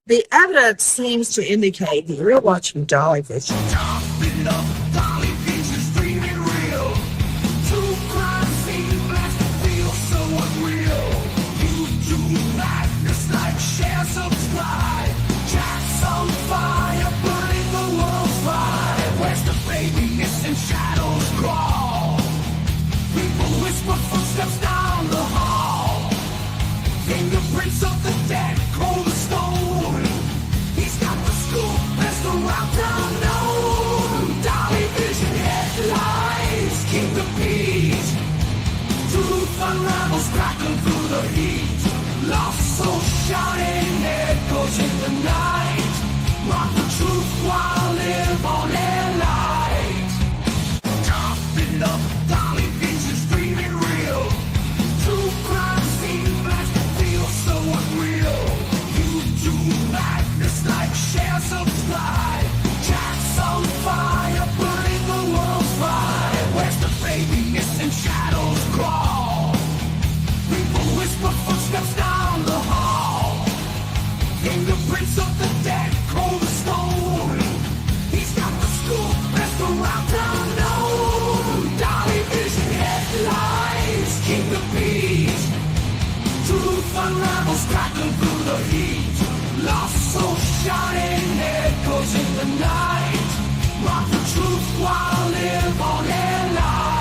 The evidence seems to indicate that you're watching Dolly Vision. Topping up, Dolly Vision's dreaming real. Two crime scene blast feel so unreal. YouTube madness like share, subscribe. Jack's on fire, burning the world's fire. Where's the baby missing shadows crawl? People whisper footsteps down the hall. Fingerprints of the dead, cold as stone. He's got the scoop, best around town known. Dolly Vision headlines, King the Beat. Truth unravels, crackling through the heat. Lost soul shouting, echoes in the night. Rock the truth while live on air light. Topping up, Dolly Vision's dreaming real. True crime scene blast feel so unreal. YouTube madness like share, subscribe. Jack's on fire, burning the world's fire. Where's the baby missing shadows crawl? People whisper footsteps down the hall. Fingerprints of the dead, cold as stone. He's got the scoop, best around town known. Dolly Vision headlines, King the Beat. Truth unravels, crackling through the heat. Lost soul shining, echoes in the night. Rock the truth while live on air light.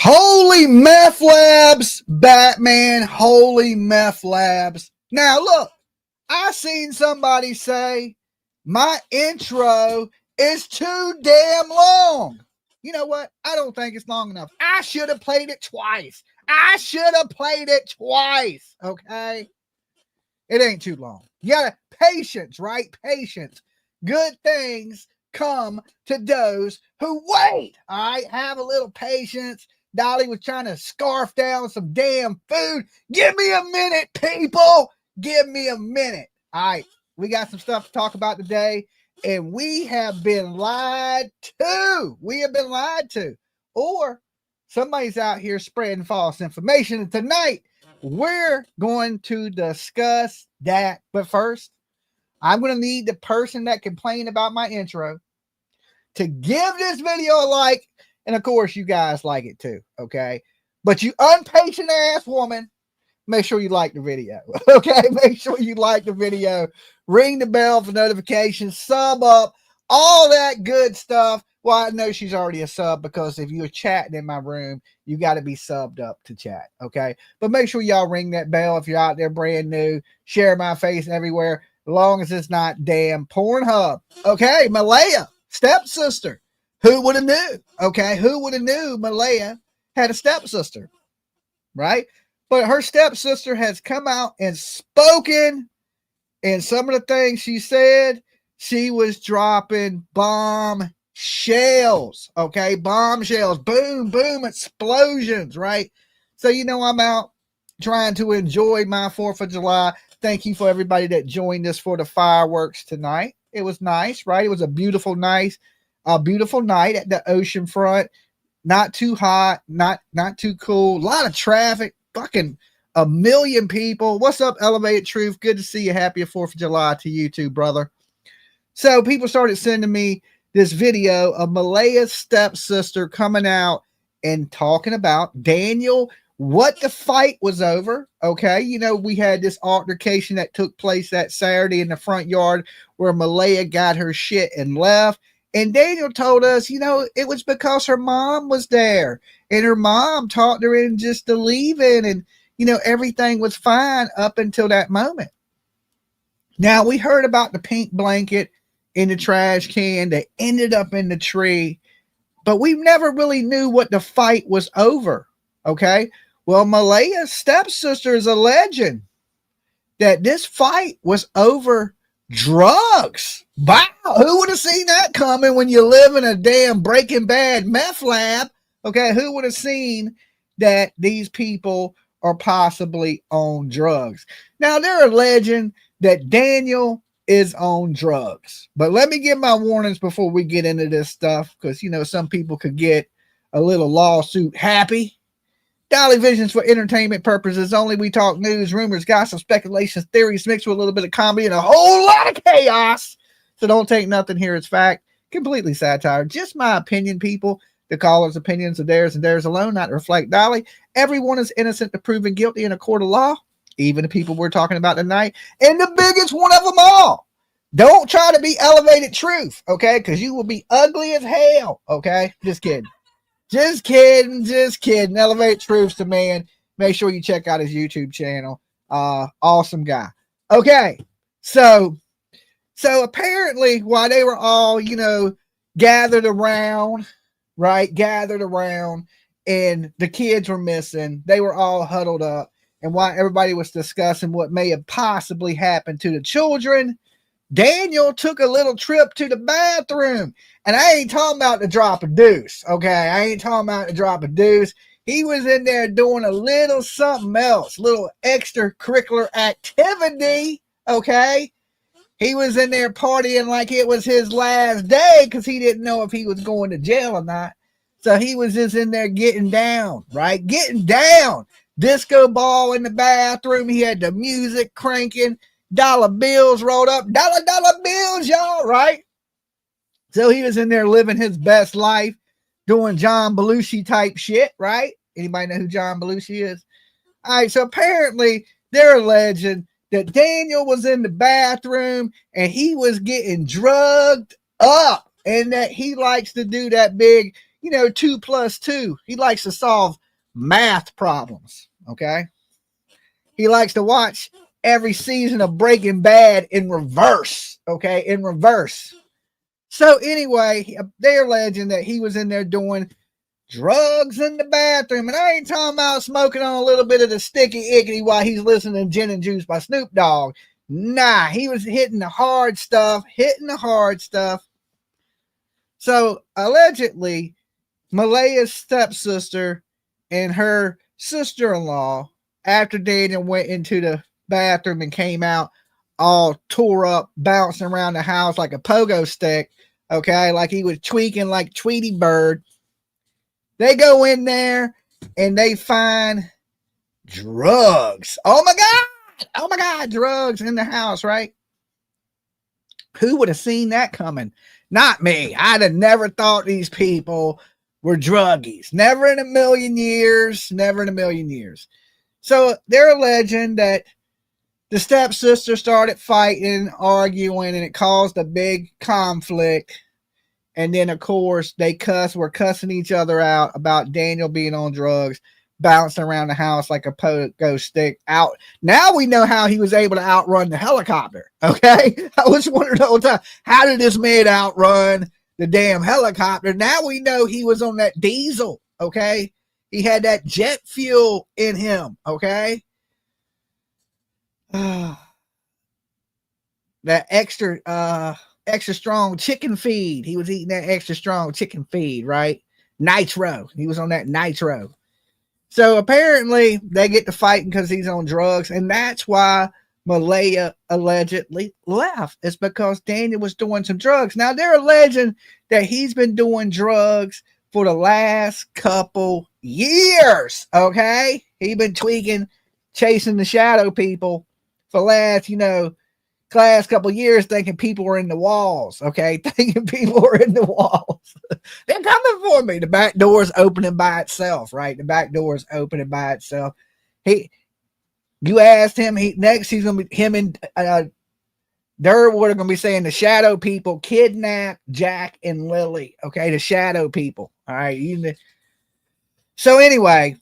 Holy meth labs, Batman, holy meth labs. Now look, I seen somebody say my intro is too damn long. You know what? I don't think it's long enough. I should have played it twice. Okay? It ain't too long. You gotta patience, right? Patience. Good things come to those who wait. All right, have a little patience. Dolly was trying to scarf down some damn food. Give me a minute, people. Give me a minute. All right, we got some stuff to talk about today, and we have been lied to. Or somebody's out here spreading false information. And tonight, we're going to discuss that. But first, I'm going to need the person that complained about my intro to give this video a like. And of course, you guys like it too, okay? But you unpatient ass woman, make sure you like the video, okay? Make sure you like the video. Ring the bell for notifications, sub up, all that good stuff. Well, I know she's already a sub because if you're chatting in my room, you got to be subbed up to chat, okay? But make sure y'all ring that bell if you're out there brand new. Share my face everywhere, as long as it's not damn Pornhub. Okay, Malaya, stepsister. Who would have knew? Okay, who would have knew Malaya had a stepsister, right? But her stepsister has come out and spoken, and some of the things she said, she was dropping bombshells, okay? Bombshells, boom, boom, explosions, right? So, you know, I'm out trying to enjoy my 4th of July. Thank you for everybody that joined us for the fireworks tonight. It was nice, right? It was a beautiful night at the ocean front. Not too hot, not too cool. A lot of traffic, fucking a million people. What's up, Elevated Truth? Good to see you. Happy 4th of July to you too, brother. So people started sending me this video of Malaya's stepsister coming out and talking about Daniel, what the fight was over. Okay, you know, we had this altercation that took place that Saturday in the front yard where Malaya got her shit and left. And Daniel told us, you know, it was because her mom was there and her mom talked her in just to leaving, and, you know, everything was fine up until that moment. Now, we heard about the pink blanket in the trash can that ended up in the tree. but we never really knew what the fight was over. Okay. Well, Malaya's stepsister is alleging that this fight was over drugs. Wow. Who would have seen that coming when you live in a damn Breaking Bad meth lab? Okay. Who would have seen that these people are possibly on drugs? Now, they're alleging that Daniel is on drugs. But let me give my warnings before we get into this stuff, because, you know, some people could get a little lawsuit happy. Dolly Visions for entertainment purposes only. We talk news, rumors, gossip, speculations, theories mixed with a little bit of comedy and a whole lot of chaos. So don't take nothing here as fact. Completely satire. Just my opinion, people. The callers' opinions are theirs and theirs alone, not to reflect Dolly. Everyone is innocent to proven guilty in a court of law, even the people we're talking about tonight. And the biggest one of them all. Don't try to be elevated truth, okay? Because you will be ugly as hell, okay? Just kidding. Just kidding, just kidding. Elevate Truth's the man. Make sure you check out his YouTube channel. Awesome guy. Okay, so apparently while they were all, you know, gathered around, right? Gathered around, and the kids were missing. They were all huddled up, and while everybody was discussing what may have possibly happened to the children, Daniel took a little trip to the bathroom. And I ain't talking about the drop of deuce, okay? I ain't talking about the drop of deuce. He was in there doing a little something else, little extracurricular activity, okay? He was in there partying like it was his last day because he didn't know if he was going to jail or not. So he was just in there getting down, right? Getting down. Disco ball in the bathroom. He had the music cranking. Dollar bills rolled up. Dollar bills, y'all, right? So he was in there living his best life, doing John Belushi type shit, right? Anybody know who John Belushi is? All right, so apparently they're alleging that Daniel was in the bathroom and he was getting drugged up, and that he likes to do that big, 2 + 2. He likes to solve math problems, okay? He likes to watch every season of Breaking Bad in reverse, okay? In reverse. So anyway, they're alleging that he was in there doing drugs in the bathroom. And I ain't talking about smoking on a little bit of the sticky icky while he's listening to Gin and Juice by Snoop Dogg. Nah, he was hitting the hard stuff. So allegedly, Malaya's stepsister and her sister-in-law, after Daniel went into the bathroom and came out all tore up, bouncing around the house like a pogo stick, okay, like he was tweaking like Tweety Bird. They go in there and they find drugs. Oh my God, drugs in the house, right? Who would have seen that coming? Not me. I'd have never thought these people were druggies. Never in a million years. So they're alleging that the stepsister started fighting, arguing, and it caused a big conflict. And then, of course, they were cussing each other out about Daniel being on drugs, bouncing around the house like a pogo stick out. Now we know how he was able to outrun the helicopter, okay? I was wondering the whole time, how did this man outrun the damn helicopter? Now we know he was on that diesel, okay? He had that jet fuel in him, okay? That extra strong chicken feed. He was eating that extra strong chicken feed, right? Nitro. He was on that nitro. So apparently they get to fighting because he's on drugs, and that's why Malaya allegedly left. It's because Daniel was doing some drugs. Now they're alleging that he's been doing drugs for the last couple years, okay? He's been tweaking, chasing the shadow people for last couple years, thinking people were in the walls, okay? Thinking people were in the walls. They're coming for me. The back door is opening by itself, right? The back door is opening by itself. You asked him, next he's going to be, him and Durwood are going to be saying the shadow people kidnapped Jack and Lily, okay? The shadow people, all right? So anyway,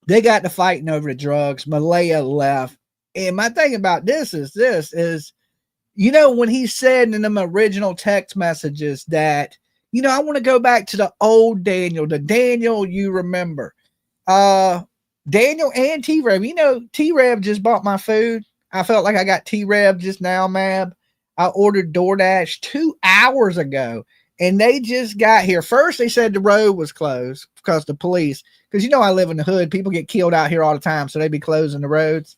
they got to fighting over the drugs. Malaya left. And my thing about this is, when he said in them original text messages that You know, I want to go back to the old Daniel, the Daniel you remember. Daniel and T-Rev. You know, T-Rev just bought my food. I felt like I got T-Rev just now, Mab. I ordered DoorDash 2 hours ago, and they just got here. First, they said the road was closed because the police, because you know I live in the hood. People get killed out here all the time, so they be closing the roads.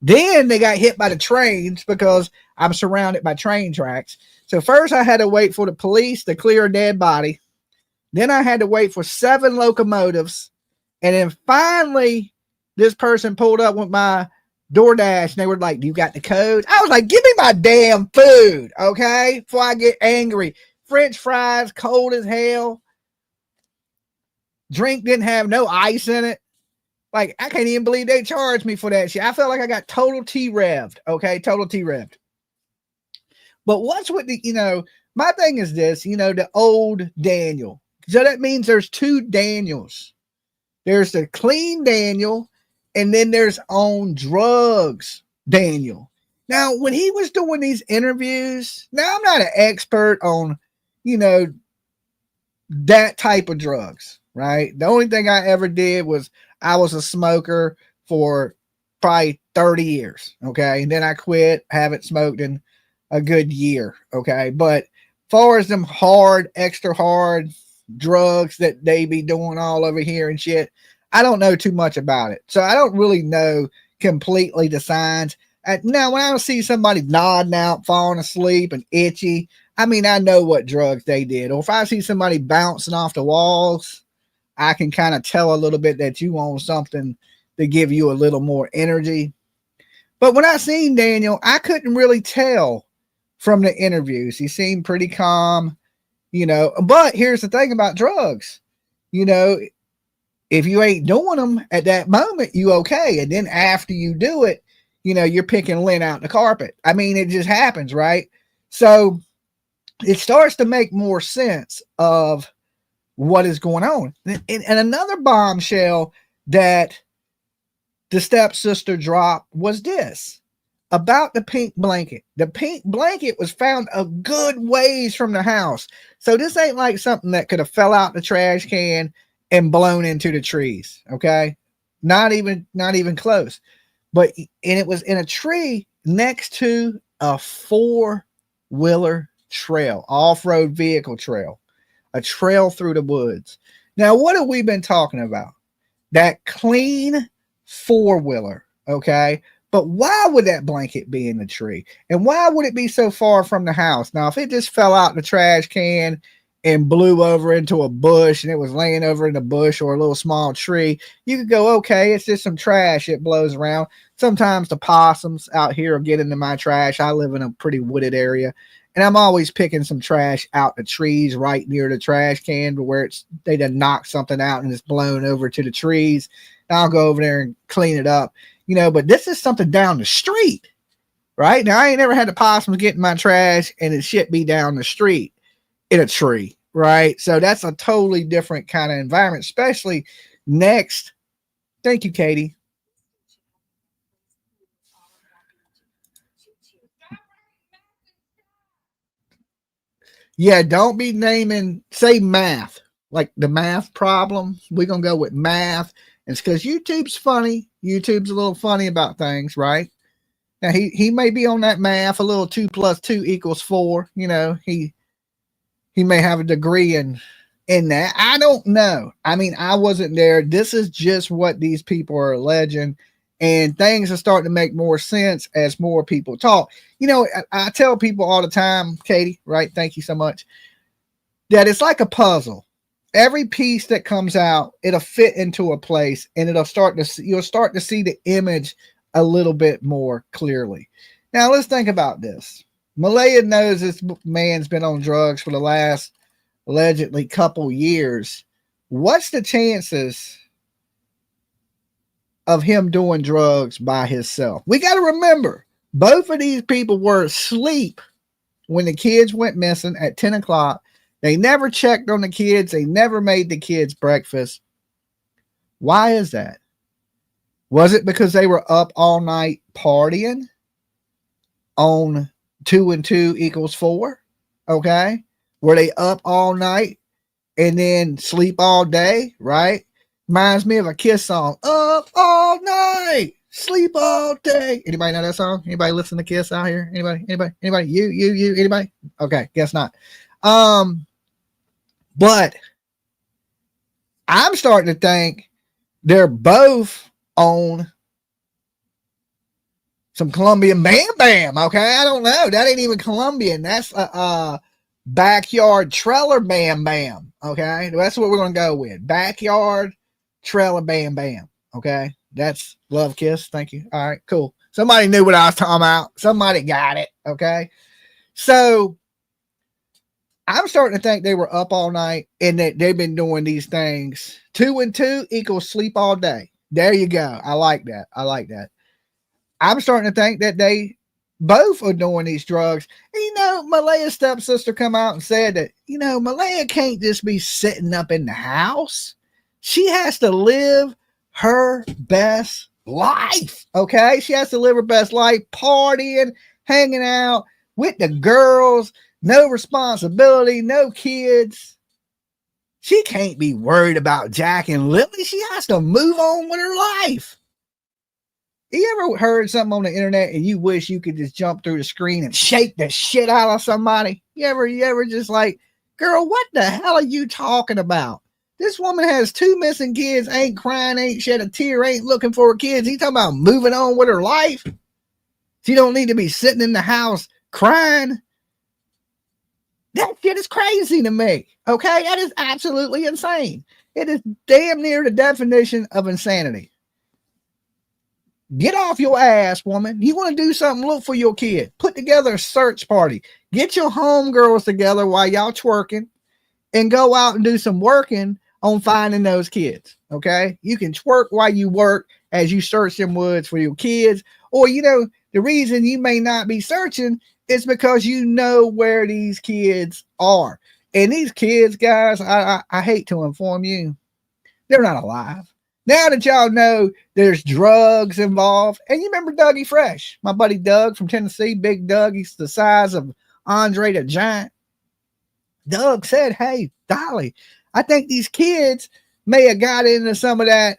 Then they got hit by the trains because I'm surrounded by train tracks. So first I had to wait for the police to clear a dead body. Then I had to wait for 7 locomotives. And then finally, this person pulled up with my DoorDash and they were like, "Do you got the code?" I was like, "Give me my damn food, okay?" Before I get angry. French fries, cold as hell. Drink didn't have no ice in it. Like, I can't even believe they charged me for that shit. I felt like I got total T-revved, okay? Total T-revved. But what's with the, you know, my thing is this, you know, the old Daniel. So that means there's 2 Daniels. There's the clean Daniel, and then there's on drugs Daniel. Now, when he was doing these interviews, now I'm not an expert on, you know, that type of drugs, right? The only thing I ever did was I was a smoker for probably 30 years, okay? And then I quit, haven't smoked in a good year, okay? But far as them hard, extra hard drugs that they be doing all over here and shit, I don't know too much about it. So I don't really know completely the signs. Now, when I see somebody nodding out, falling asleep and itchy, I mean, I know what drugs they did. Or if I see somebody bouncing off the walls, I can kind of tell a little bit that you want something to give you a little more energy. But when I seen Daniel, I couldn't really tell from the interviews. He seemed pretty calm, you know. But here's the thing about drugs. You know, if you ain't doing them at that moment, you okay. And then after you do it, you know, you're picking lint out the carpet. I mean, it just happens, right? So it starts to make more sense of what is going on. And another bombshell that the stepsister dropped was this about the pink blanket. The pink blanket was found a good ways from the house. So this ain't like something that could have fell out the trash can and blown into the trees. Okay. Not even close. But, and it was in a tree next to a 4-wheeler trail, off-road vehicle trail. A trail through the woods. Now, what have we been talking about? That clean 4-wheeler, okay? But why would that blanket be in the tree? And why would it be so far from the house? Now, if it just fell out in the trash can and blew over into a bush and it was laying over in a bush or a little small tree, you could go, okay, it's just some trash. It blows around. Sometimes the possums out here will get into my trash. I live in a pretty wooded area. And I'm always picking some trash out the trees right near the trash can where they done knocked something out and it's blown over to the trees. And I'll go over there and clean it up, you know, but this is something down the street, right? Now, I ain't never had the possums get in my trash and it shit be down the street in a tree, right? So that's a totally different kind of environment, especially next. Thank you, Katie. Yeah, don't be naming, say math, like the math problem. We're going to go with math. It's because YouTube's funny. YouTube's a little funny about things, right? Now, he may be on that math, a little 2 + 2 = 4. You know, he may have a degree in that. I don't know. I mean, I wasn't there. This is just what these people are alleging. And things are starting to make more sense as more people talk. You know, I tell people all the time, Katie, right? Thank you so much. That it's like a puzzle. Every piece that comes out, it'll fit into a place and you'll start to see the image a little bit more clearly. Now, let's think about this. Malaya knows this man's been on drugs for the last allegedly couple years. What's the chances of him doing drugs by himself? We got to remember, both of these people were asleep when the kids went missing at 10 o'clock. They never checked on the kids. They never made the kids breakfast. Why is that? Was it because they were up all night partying on 2 and 2 = 4? Okay. where they up all night and then sleep all day, right? Reminds me of a Kiss song. Up all night, sleep all day. Anybody know that song? Anybody listen to Kiss out here? Anybody? You, anybody? Okay, guess not. But I'm starting to think they're both on some Colombian Bam Bam. Okay, I don't know. That ain't even Colombian. That's a backyard trailer Bam Bam. Okay, that's what we're gonna go with. Backyard trailer Bam Bam. Okay, that's Love Kiss. Thank you. All right, cool. Somebody knew what I was talking about. Somebody got it. Okay, so I'm starting to think they were up all night and that they've been doing these things. 2 and 2 equals sleep all day. There you go. I like that. I'm starting to think that they both are doing these drugs. And, Malaya's stepsister come out and said that, Malaya can't just be sitting up in the house. She has to live her best life. Okay. She has to live her best life, partying, hanging out with the girls, no responsibility, no kids. She can't be worried about Jack and Lily. She has to move on with her life. You ever heard something on the internet and you wish you could just jump through the screen and shake the shit out of somebody? You ever just like, girl, what the hell are you talking about? This woman has 2 missing kids, ain't crying, ain't shed a tear, ain't looking for her kids. He talking about moving on with her life. She don't need to be sitting in the house crying. That shit is crazy to me. Okay, that is absolutely insane. It is damn near the definition of insanity. Get off your ass, woman. You want to do something, look for your kid. Put together a search party. Get your homegirls together while y'all twerking and go out and do some working on finding those kids. Okay? You can twerk while you work as you search them woods for your kids. Or, the reason you may not be searching is because you know where these kids are. And these kids, guys, I hate to inform you, they're not alive. Now that y'all know there's drugs involved, and you remember Dougie Fresh, my buddy Doug from Tennessee, Big Doug, he's the size of Andre the Giant. Doug said, hey, Dolly, I think these kids may have got into some of that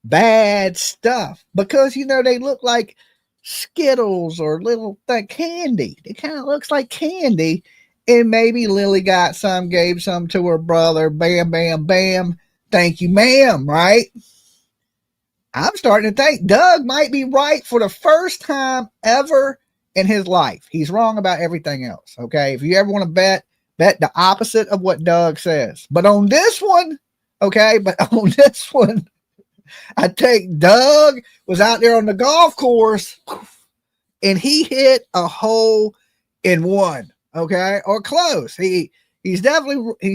bad stuff because, they look like Skittles or little candy. It kind of looks like candy. And maybe Lily got some, gave some to her brother. Bam, bam, bam. Thank you, ma'am, right? I'm starting to think Doug might be right for the first time ever in his life. He's wrong about everything else, okay? If you ever want to bet the opposite of what Doug says. But on this one, I think Doug was out there on the golf course and he hit a hole in one, okay? Or close. He's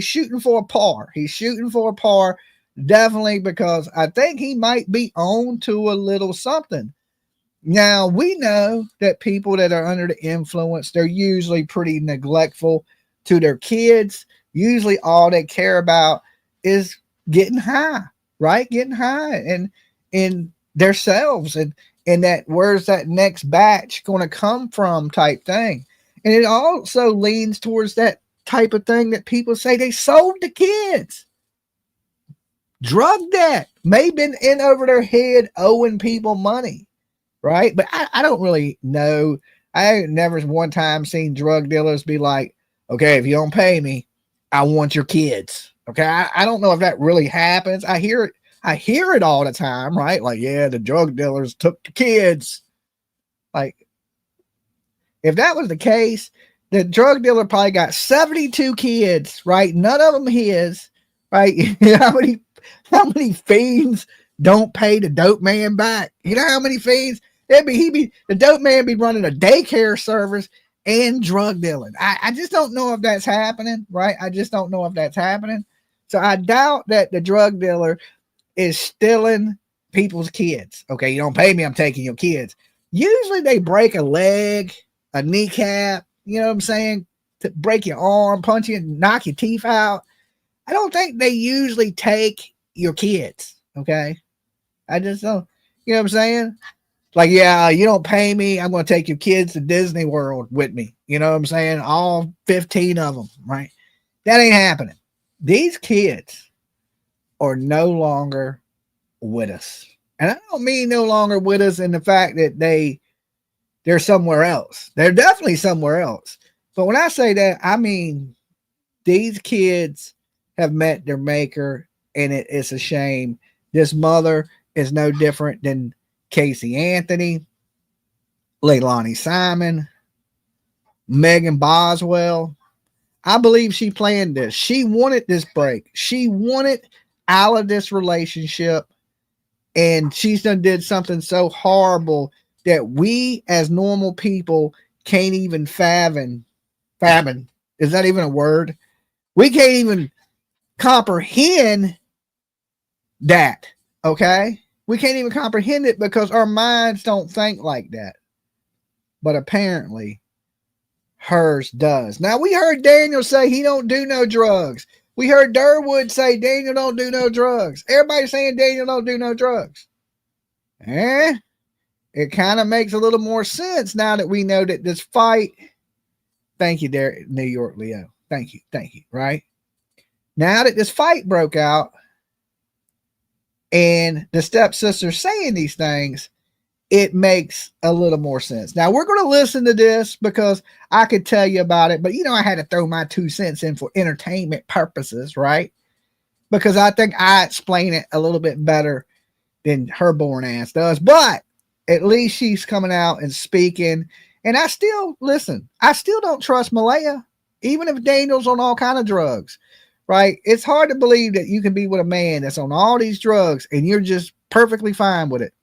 shooting for a par. He's shooting for a par. Definitely, because I think he might be on to a little something. Now, we know that people that are under the influence, they're usually pretty neglectful to their kids. Usually all they care about is getting high, right? Getting high and in themselves and that where's that next batch going to come from type thing. And it also leans towards that type of thing that people say they sold the kids. Drug debt may been in over their head owing people money, right? But I don't really know. I never one time seen drug dealers be like, okay, if you don't pay me, I want your kids. Okay. I don't know if that really happens. I hear it all the time, right? Like, yeah, the drug dealers took the kids. Like, if that was the case, the drug dealer probably got 72 kids, right? None of them his, right? How many fiends don't pay the dope man back? You know how many fiends? The dope man be running a daycare service and drug dealing. I just don't know if that's happening, right? I just don't know if that's happening. So I doubt that the drug dealer is stealing people's kids. Okay, you don't pay me, I'm taking your kids. Usually they break a leg, a kneecap, you know what I'm saying? To break your arm, punch you, knock your teeth out. I don't think they usually take your kids. Okay. I just don't, you know what I'm saying? Like, yeah, you don't pay me, I'm going to take your kids to Disney World with me. You know what I'm saying? All 15 of them, right? That ain't happening. These kids are no longer with us. And I don't mean no longer with us in the fact that they're somewhere else. They're definitely somewhere else. But when I say that, I mean these kids have met their maker, and it's a shame. This mother is no different than Casey Anthony, Leilani Simon, Megan Boswell. I believe she planned this. She wanted this break. She wanted out of this relationship, and she's done did something so horrible that we as normal people can't even fathom. Is that even a word? We can't even comprehend that. Okay? We can't even comprehend it because our minds don't think like that. But apparently hers does. Now we heard Daniel say he don't do no drugs. We heard Durwood say Daniel don't do no drugs. Everybody's saying Daniel don't do no drugs. It kind of makes a little more sense now that we know that this fight. Thank you, there, New York Leo. Thank you, right? Now that this fight broke out and the stepsister's saying these things, it makes a little more sense. Now we're going to listen to this because I could tell you about it, but I had to throw my 2 cents in for entertainment purposes, right? Because I think I explain it a little bit better than her born ass does, but at least she's coming out and speaking. And I still don't trust Malaya, even if Daniel's on all kind of drugs, right? It's hard to believe that you can be with a man that's on all these drugs and you're just perfectly fine with it.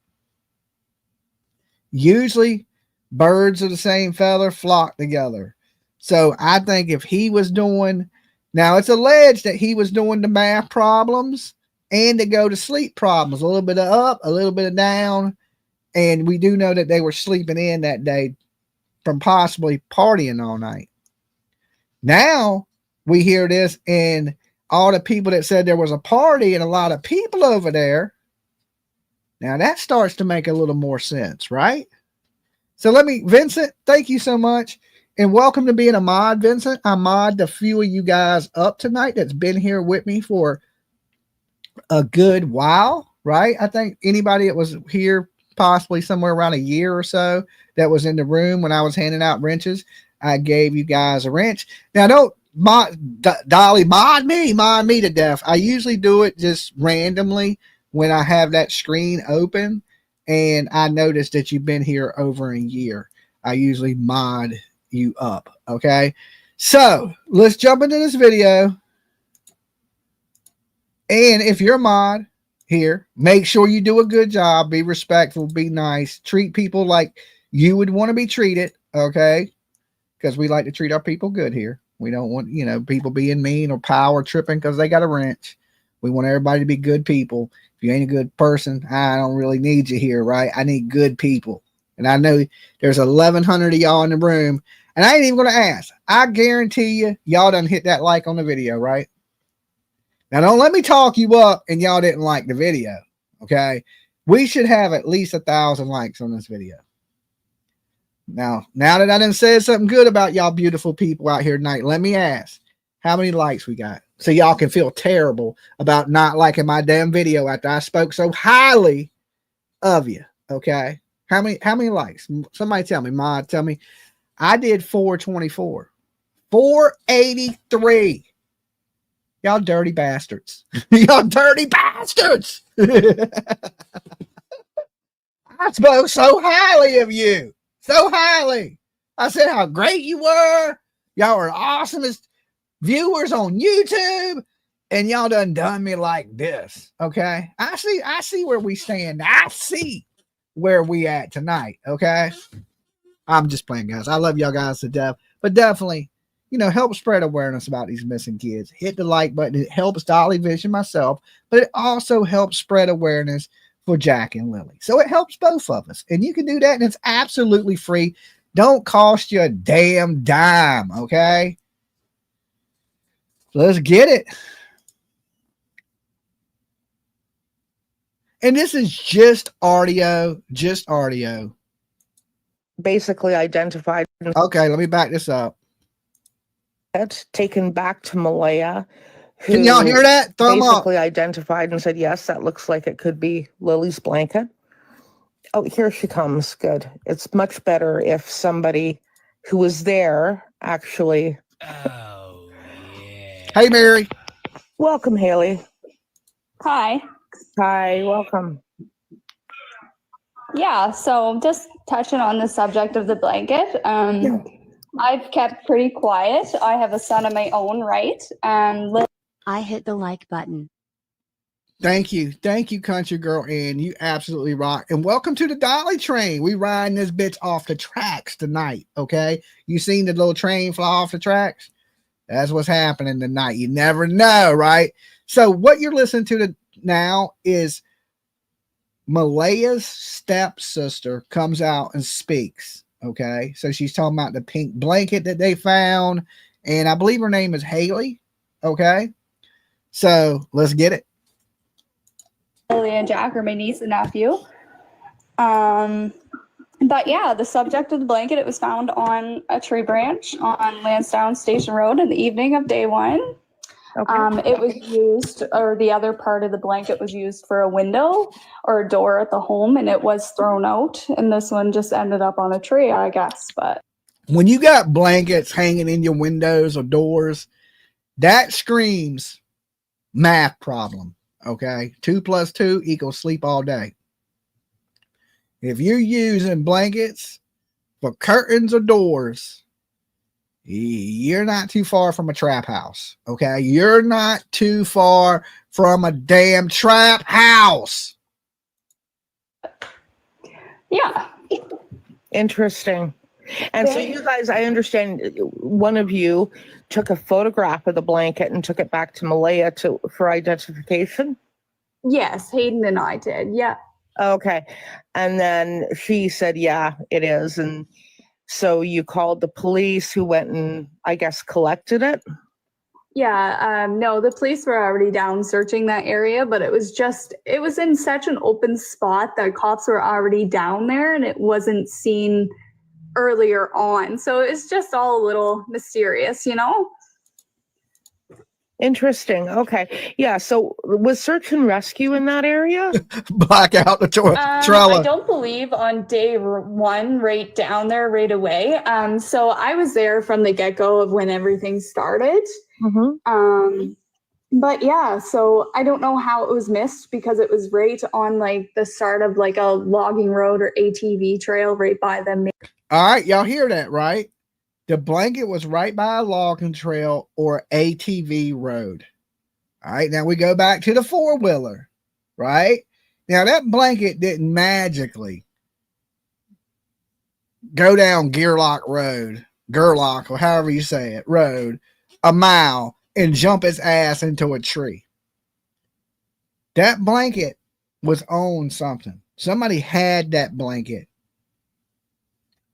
Usually birds of the same feather flock together. So I think if he was doing, now it's alleged that he was doing the math problems and the go to sleep problems, a little bit of up, a little bit of down. And we do know that they were sleeping in that day from possibly partying all night. Now we hear this, and all the people that said there was a party and a lot of people over there. Now that starts to make a little more sense, right? So Vincent, thank you so much. And welcome to being a mod, Vincent. I mod the few of you guys up tonight that's been here with me for a good while, right? I think anybody that was here possibly somewhere around a year or so that was in the room when I was handing out wrenches, I gave you guys a wrench. Now don't Dolly mod me to death. I usually do it just randomly when I have that screen open and I notice that you've been here over a year. I usually mod you up. Okay. So let's jump into this video. And if you're a mod here, make sure you do a good job. Be respectful. Be nice. Treat people like you would want to be treated. Okay. Because we like to treat our people good here. We don't want, people being mean or power tripping because they got a wrench. We want everybody to be good people. If you ain't a good person, I don't really need you here, right? I need good people. And I know there's 1,100 of y'all in the room. And I ain't even going to ask. I guarantee you, y'all done hit that like on the video, right? Now, don't let me talk you up and y'all didn't like the video, okay? We should have at least 1,000 likes on this video. Now that I done said something good about y'all beautiful people out here tonight, let me ask, how many likes we got? So y'all can feel terrible about not liking my damn video after I spoke so highly of you, okay? How many likes? Somebody tell me, mod, tell me. I did 424. 483. Y'all dirty bastards. Y'all dirty bastards. I spoke so highly of you. So highly. I said how great you were. Y'all are awesomest viewers on YouTube. And y'all done me like this. Okay. I see where we stand. I see where we at tonight. Okay. I'm just playing, guys. I love y'all guys to death. But definitely, help spread awareness about these missing kids. Hit the like button. It helps Dolly Vision myself, but it also helps spread awareness for Jack and Lily. So it helps both of us. And you can do that, and it's absolutely free. Don't cost you a damn dime, okay? Let's get it. And this is just audio, basically identified Okay, let me back this up. it, taken back to Malaya, who Can y'all hear that? Thumb up. basically identified and said, yes, that looks like it could be Lily's blanket. Oh, here she comes. Good. It's much better if somebody who was there actually. Oh, yeah. Hey, Mary. Welcome, Haley. Hi. Hi, welcome. Yeah, so just touching on the subject of the blanket. I've kept pretty quiet. I have a son of my own, right? I hit the like button. Thank you. Thank you, country girl. And you absolutely rock. And welcome to the Dolly train. We riding this bitch off the tracks tonight. Okay. You seen the little train fly off the tracks? That's what's happening tonight. You never know, right? So what you're listening to now is Malaya's stepsister comes out and speaks. Okay. So she's talking about the pink blanket that they found. And I believe her name is Haley. Okay. So let's get it. Lily and Jack are my niece and nephew. But yeah, the subject of the blanket, it was found on a tree branch on Lansdowne Station Road in the evening of day one. Okay. It was used, or the other part of the blanket was used for a window or a door at the home, and it was thrown out. And this one just ended up on a tree, I guess. But when you got blankets hanging in your windows or doors, that screams math problem. Okay. 2 + 2 = sleep all day. If you're using blankets for curtains or doors, you're not too far from a trap house. Okay. You're not too far from a damn trap house. yeah. Interesting. And so you guys, I understand one of you took a photograph of the blanket and took it back to Malaya for identification. Yes, Hayden and I did. Yeah. Okay. And then she said, yeah, it is. And so you called the police who went and I guess collected it. Yeah, no, the police were already down searching that area, but it was in such an open spot that cops were already down there and it wasn't seen earlier on. So it's just all a little mysterious, you know? Interesting. Okay. Yeah. So was search and rescue in that area? Black out the trailer. I don't believe on day one, right down there right away. So I was there from the get-go of when everything started. Mm-hmm. But yeah, so I don't know how it was missed because it was right on like the start of like a logging road or ATV trail right by them. All right. Y'all hear that, right? The blanket was right by a logging trail or ATV road. All right. Now we go back to the 4-wheeler, right? Now that blanket didn't magically go down Gerlach or however you say it, road, a mile and jump its ass into a tree. That blanket was on something. Somebody had that blanket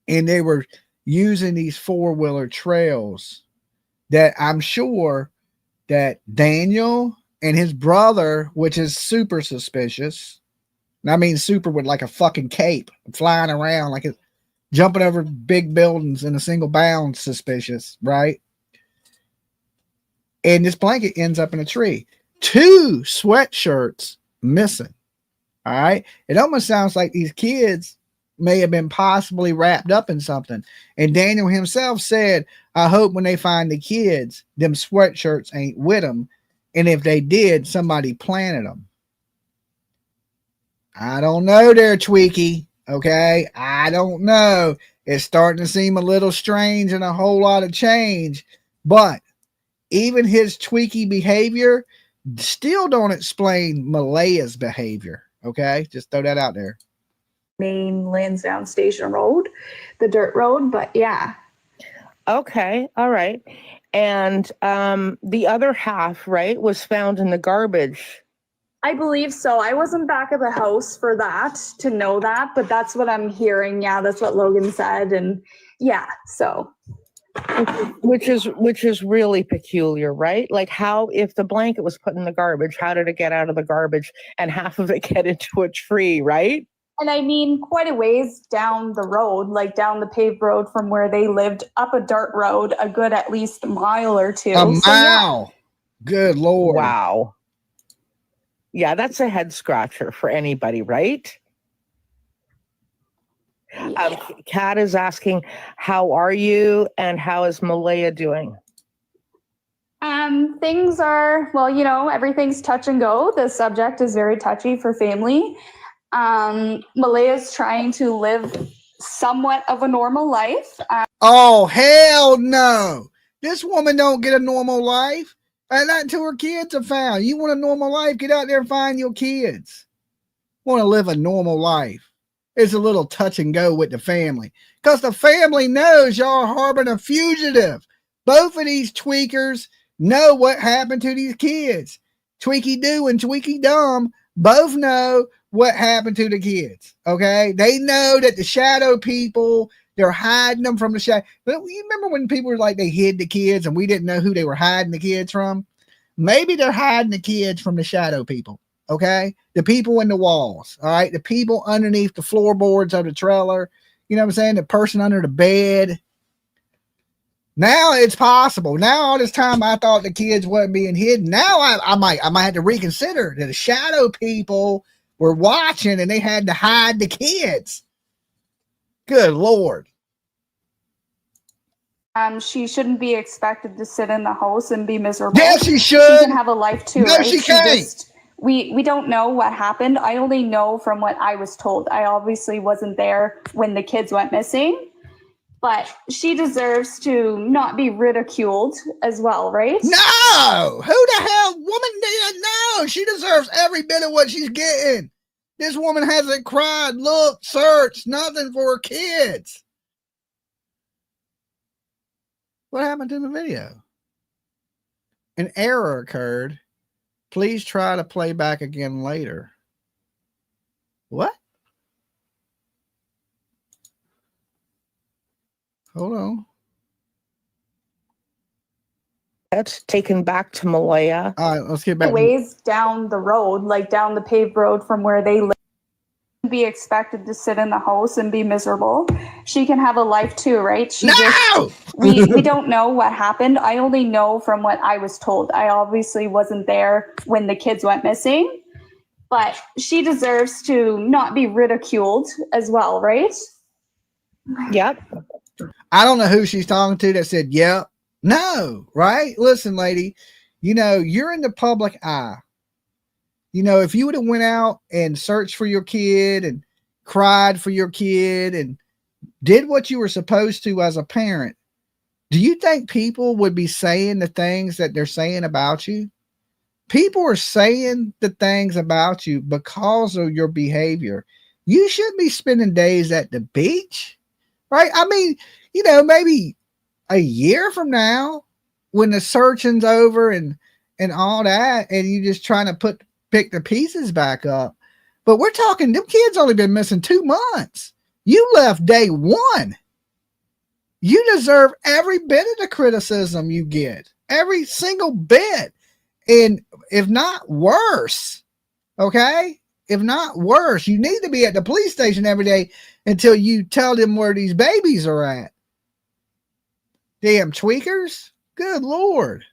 and they were using these 4-wheeler trails that I'm sure that Daniel and his brother, which is super suspicious. I mean, super with like a fucking cape flying around, like it's jumping over big buildings in a single bound, suspicious, right? And this blanket ends up in a tree. 2 sweatshirts missing. All right. It almost sounds like these kids may have been possibly wrapped up in something. And Daniel himself said, I hope when they find the kids, them sweatshirts ain't with them. And if they did, somebody planted them. I don't know there, Tweaky. Okay. I don't know. It's starting to seem a little strange and a whole lot of change. But even his tweaky behavior still don't explain Malaya's behavior. Okay. Just throw that out there. Main Lansdowne Station Road, the dirt road, but yeah. Okay. All right. And the other half, right, was found in the garbage. I believe so. I wasn't back at the house for that to know that, but that's what I'm hearing. Yeah, that's what Logan said. And yeah, so. Which is really peculiar, right? Like how, if the blanket was put in the garbage, how did it get out of the garbage and half of it get into a tree, right? And I mean, quite a ways down the road, like down the paved road from where they lived, up a dirt road, a good at least mile or two. A So, yeah. mile. Good Lord. Wow. Yeah, that's a head scratcher for anybody, right? Kat is asking, how are you and how is Malaya doing? Things are, well, you know, everything's touch and go. The subject is very touchy for family. Malaya's trying to live somewhat of a normal life. Oh, hell no. This woman don't get a normal life. And not until her kids are found. You want a normal life? Get out there and find your kids. Want to live a normal life. It's a little touch and go with the family. Because the family knows y'all are harboring a fugitive. Both of these tweakers know what happened to these kids. Tweaky do and Tweaky dumb both know what happened to the kids. Okay? They know that the shadow people, they're hiding them from the shadow. But you remember when people were like they hid the kids and we didn't know who they were hiding the kids from? Maybe they're hiding the kids from the shadow people. Okay? The people in the walls. All right? The people underneath the floorboards of the trailer. You know what I'm saying? The person under the bed. Now it's possible. Now all this time I thought the kids wasn't being hidden. Now I might have to reconsider that the shadow people were watching and they had to hide the kids. Good Lord. She shouldn't be expected to sit in the house and be miserable. Yes, she should. She can have a life too, No, right? she can't. We don't know what happened. I only know from what I was told. I obviously wasn't there when the kids went missing. But she deserves to not be ridiculed as well, right? No! Who the hell woman did? No! She deserves every bit of what she's getting. This woman hasn't cried, looked, searched, nothing for her kids. What happened to the video? An error occurred. Please try to play back again later. What? Hold on. That's taken back to Malaya. All right, let's get back. Ways down the road, like down the paved road from where they live, be expected to sit in the house and be miserable. She can have a life too, right? We don't know what happened. I only know from what I was told. I obviously wasn't there when the kids went missing, but she deserves to not be ridiculed as well, right? Yep. I don't know who she's talking to that said, yep. No, right? Listen, lady, you know, you're in the public eye. You know, if you would have went out and searched for your kid and cried for your kid and did what you were supposed to as a parent, do you think people would be saying the things that they're saying about you? People are saying the things about you because of your behavior. You shouldn't be spending days at the beach, right? I mean, you know, maybe a year from now when the searching's over and all that, and you just trying to pick the pieces back up. But we're talking, them kids only been missing 2 months. You left day one. You deserve every bit of the criticism you get, every single bit. And if not worse, okay? If not worse, you need to be at the police station every day until you tell them where these babies are at. Damn tweakers. Good Lord.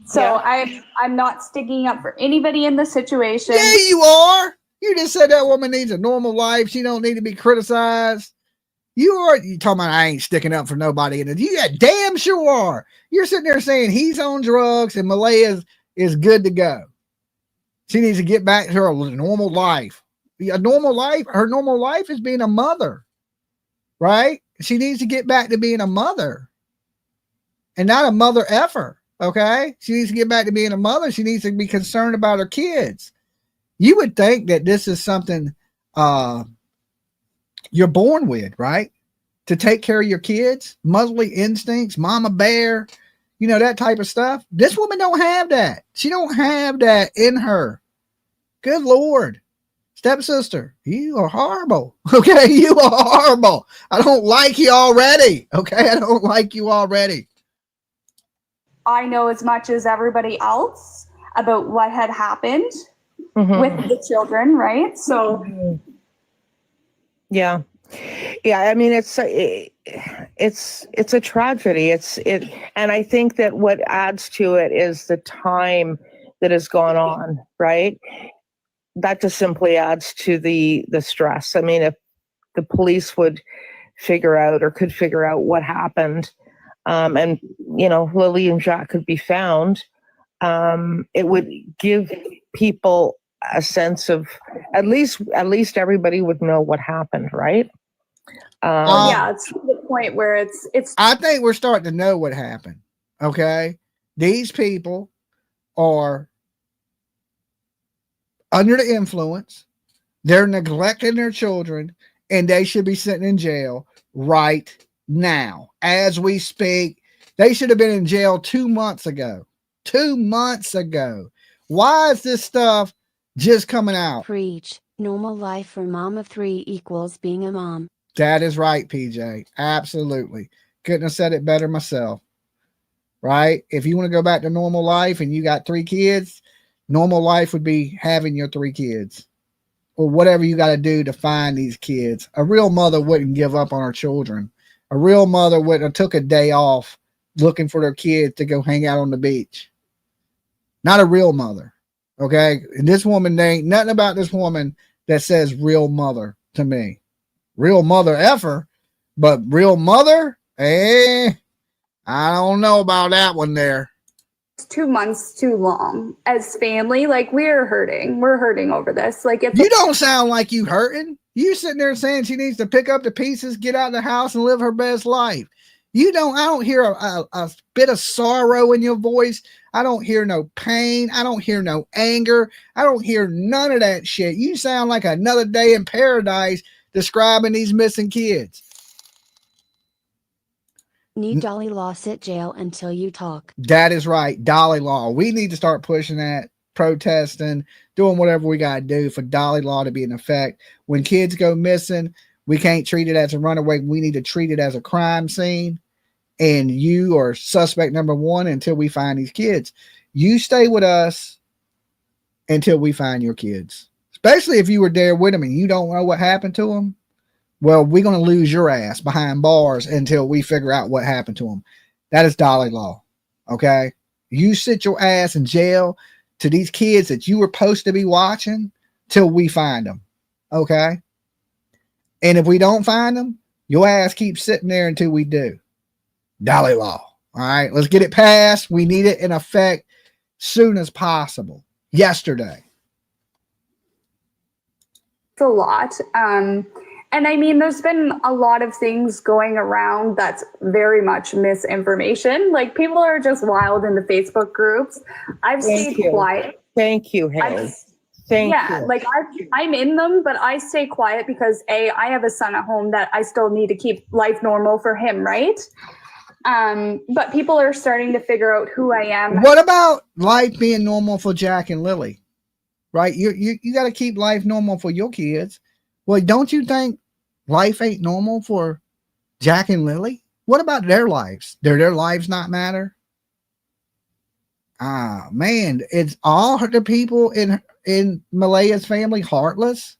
So yeah. I'm not sticking up for anybody in this situation. Yeah, you are. You just said that woman needs a normal life. She don't need to be criticized. You talking about I ain't sticking up for nobody. And you damn sure are. You're sitting there saying he's on drugs and Malaya is good to go. She needs to get back to her normal life. A normal life. Her normal life is being a mother, right? She needs to get back to being a mother and not a mother effer. Okay. She needs to get back to being a mother. She needs to be concerned about her kids. You would think that this is something you're born with, right? To take care of your kids, motherly instincts, mama bear, you know, that type of stuff. This woman don't have that. She don't have that in her. Good Lord. Stepsister, you are horrible. Okay, you are horrible. I don't like you already. Okay, I don't like you already. I know as much as everybody else about what had happened, with the children, right? So Yeah. I mean, it's a tragedy. And I think that what adds to it is the time that has gone on, right? That just simply adds to the stress. I mean, if the police would could figure out what happened, and Lily and Jack could be found, it would give people a sense of at least everybody would know what happened, right? yeah, it's to the point where it's I think we're starting to know what happened. Okay. These people are under the influence. They're neglecting their children, and they should be sitting in jail right now as we speak. They should have been in jail 2 months ago. 2 months ago. Why is this stuff just coming out? Preach. Normal life for mom of 3 equals being a mom. That is right, PJ. Absolutely. Couldn't have said it better myself. Right? If you want to go back to normal life and you got 3 kids, normal life would be having your 3 kids or whatever you got to do to find these kids. A real mother wouldn't give up on her children. A real mother wouldn't have took a day off looking for their kids to go hang out on the beach. Not a real mother. Okay? And this woman, there ain't nothing about this woman that says real mother to me. Real mother effer, but real mother, I don't know about that one there. 2 months too long as family. Like we're hurting over this. Like You don't sound like you hurting. You sitting there saying she needs to pick up the pieces, get out of the house, and live her best life. I don't hear a bit of sorrow in your voice. I don't hear no pain. I don't hear no anger. I don't hear none of that shit. You sound like another day in paradise describing these missing kids. Need Dolly law, sit jail until you talk. That is right. Dolly law. We need to start pushing that, protesting, doing whatever we got to do for Dolly law to be in effect. When kids go missing, we can't treat it as a runaway. We need to treat it as a crime scene. And you are suspect number 1 until we find these kids. You stay with us until we find your kids. Especially if you were there with them and you don't know what happened to them. Well, we're going to lose your ass behind bars until we figure out what happened to them. That is Dolly law. Okay? You sit your ass in jail to these kids that you were supposed to be watching till we find them. Okay? And if we don't find them, your ass keeps sitting there until we do. Dolly law. All right? Let's get it passed. We need it in effect soon as possible. Yesterday. It's a lot. And I mean, there's been a lot of things going around that's very much misinformation. Like people are just wild in the Facebook groups. I've stayed quiet. Thank you, Haley. Thank you. Like I'm in them, but I stay quiet because I have a son at home that I still need to keep life normal for him, right? But people are starting to figure out who I am. What about life being normal for Jack and Lily? Right? You got to keep life normal for your kids. Well, don't you think life ain't normal for Jack and Lily? What about their lives? Do their lives not matter? Man, it's all the people in Malaya's family heartless?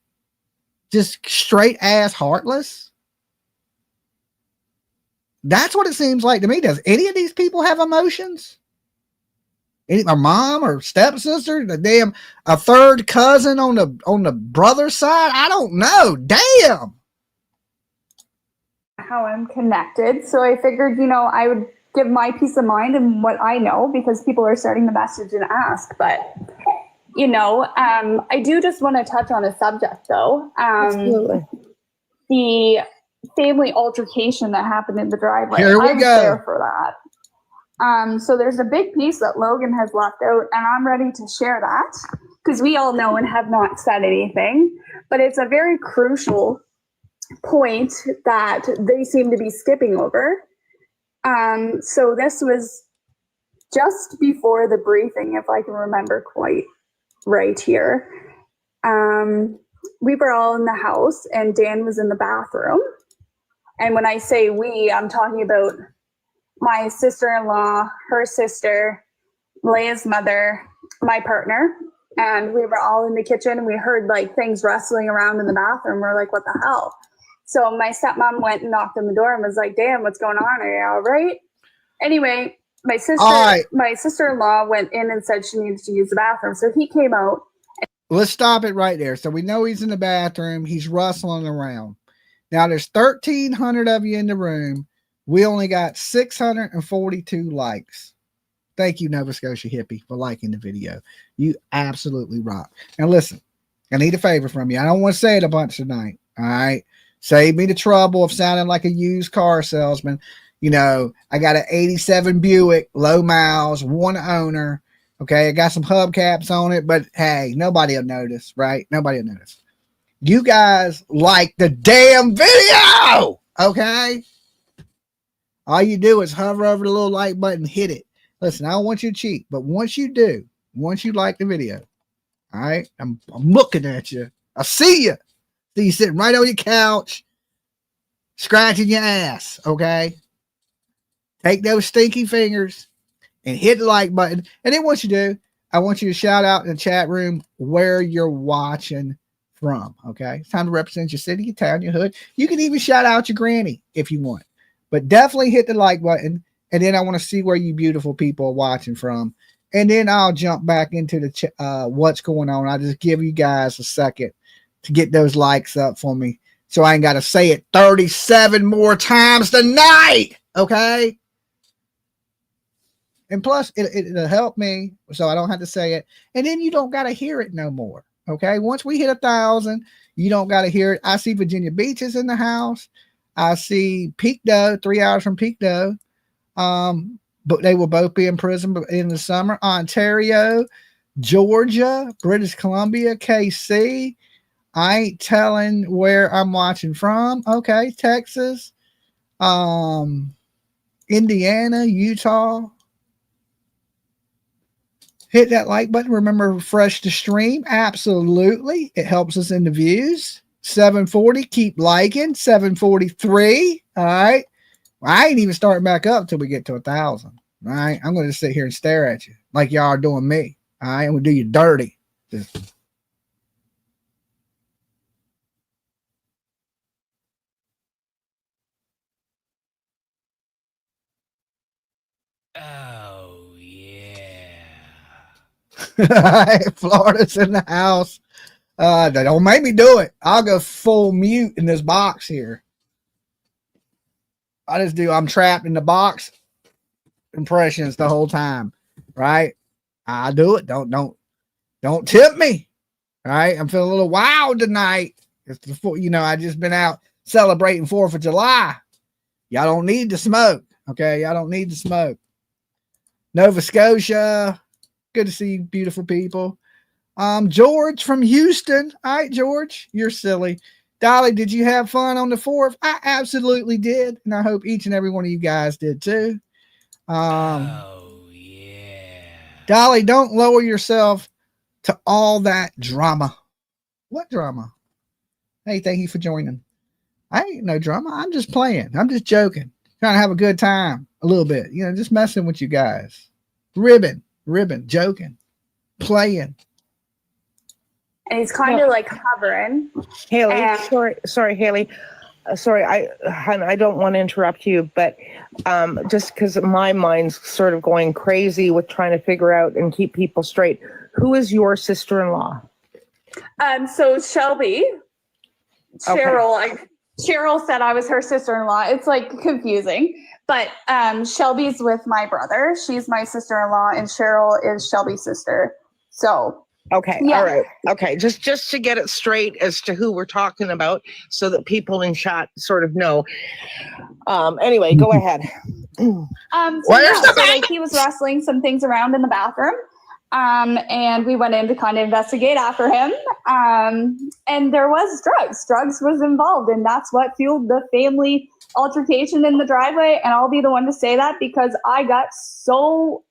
Just straight ass heartless? That's what it seems like to me. Does any of these people have emotions? A mom or stepsister, a third cousin on the brother's side? I don't know. Damn. How I'm connected. So I figured, I would give my peace of mind and what I know because people are starting to message and ask. But, I do just want to touch on a subject though. Absolutely. The family altercation that happened in the driveway. Here we I was go. there for that. So there's a big piece that Logan has left out, and I'm ready to share that because we all know and have not said anything, but it's a very crucial point that they seem to be skipping over. So this was just before the briefing, if I can remember quite right here. We were all in the house and Dan was in the bathroom. And when I say we, I'm talking about my sister-in-law, her sister, Leia's mother, my partner, and we were all in the kitchen and we heard like things wrestling around in the bathroom. We're like, what the hell? So my stepmom went and knocked on the door and was like, damn, what's going on? Are you all right? Anyway, my sister-in-law went in and said she needs to use the bathroom. So he came out. Let's stop it right there. So we know he's in the bathroom. He's rustling around. Now there's 1,300 of you in the room. We only got 642 likes. Thank you, Nova Scotia Hippie, for liking the video. You absolutely rock. Now listen, I need a favor from you. I don't want to say it a bunch tonight. All right. Save me the trouble of sounding like a used car salesman. You know, I got an 87 Buick, low miles, one owner. Okay. I got some hubcaps on it, but hey, nobody will notice, right? Nobody will notice. You guys like the damn video. Okay. All you do is hover over the little like button, hit it. Listen, I don't want you to cheat, but once you do, once you like the video, all right, I'm looking at you. I see you. See you sitting right on your couch, scratching your ass, okay? Take those stinky fingers and hit the like button. And then what you do, I want you to shout out in the chat room where you're watching from, okay? It's time to represent your city, your town, your hood. You can even shout out your granny if you want. But definitely hit the like button. And then I want to see where you beautiful people are watching from. And then I'll jump back into the what's going on. I'll just give you guys a second to get those likes up for me, so I ain't got to say it 37 more times tonight. Okay. And plus, it'll help me so I don't have to say it. And then you don't got to hear it no more. Okay. Once we hit 1,000, you don't got to hear it. I see Virginia Beach is in the house. I see Pictou, 3 hours from Pictou. But they will both be in prison in the summer. Ontario, Georgia, British Columbia, KC. I ain't telling where I'm watching from. Okay, Texas, Indiana, Utah. Hit that like button. Remember, refresh the stream. Absolutely. It helps us in the views. 740. Keep liking. 743. All right. I ain't even starting back up until we get to 1,000. All right. I'm going to sit here and stare at you like y'all are doing me. All right. I'm going to do you dirty. Just. Oh, yeah. Florida's in the house. They don't make me do it. I'll go full mute in this box here. I just do. I'm trapped in the box impressions the whole time, right? I do it. Don't tip me. All right. I'm feeling a little wild tonight. It's I just been out celebrating 4th of July. Y'all don't need to smoke. Okay. Y'all don't need to smoke. Nova Scotia. Good to see you, beautiful people. George from Houston. All right, George, you're silly. Dolly, did you have fun on the 4th? I absolutely did. And I hope each and every one of you guys did too. Oh, yeah. Dolly, don't lower yourself to all that drama. What drama? Hey, thank you for joining. I ain't no drama. I'm just playing. I'm just joking. Trying to have a good time a little bit. Just messing with you guys. Ribbon, joking, playing. And he's kind of like hovering. Haley, sorry, Haley. Sorry, I don't want to interrupt you, but just because my mind's sort of going crazy with trying to figure out and keep people straight. Who is your sister-in-law? So Shelby, Cheryl said I was her sister-in-law. It's like confusing, but Shelby's with my brother. She's my sister-in-law, and Cheryl is Shelby's sister. So. Okay. Yeah. All right. Okay. Just to get it straight as to who we're talking about so that people in chat sort of know. Anyway, go ahead. He was wrestling some things around in the bathroom. And we went in to kind of investigate after him. And there was drugs. Drugs was involved, and that's what fueled the family altercation in the driveway. And I'll be the one to say that because I got so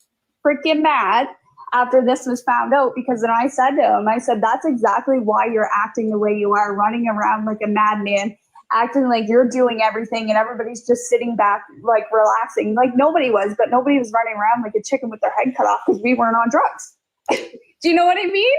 freaking mad after this was found out, because then I said to him, that's exactly why you're acting the way you are, running around like a madman, acting like you're doing everything and everybody's just sitting back, like relaxing. Like nobody was, but nobody was running around like a chicken with their head cut off because we weren't on drugs. Do you know what I mean?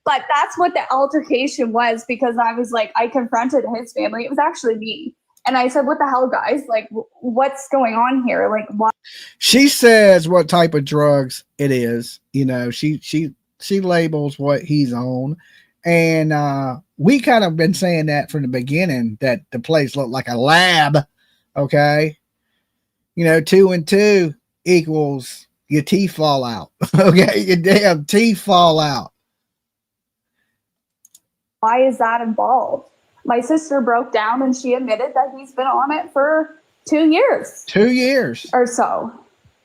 But that's what the altercation was, because I was like, I confronted his family. It was actually me. And I said, what the hell, guys? Like, what's going on here? Like, why? She says what type of drugs it is. You know, she labels what he's on. And we kind of been saying that from the beginning, that the place looked like a lab. Okay. You know, 2 and 2 equals your teeth fall out. Okay. Your damn teeth fall out. Why is that involved? My sister broke down and she admitted that he's been on it for 2 years. 2 years or so.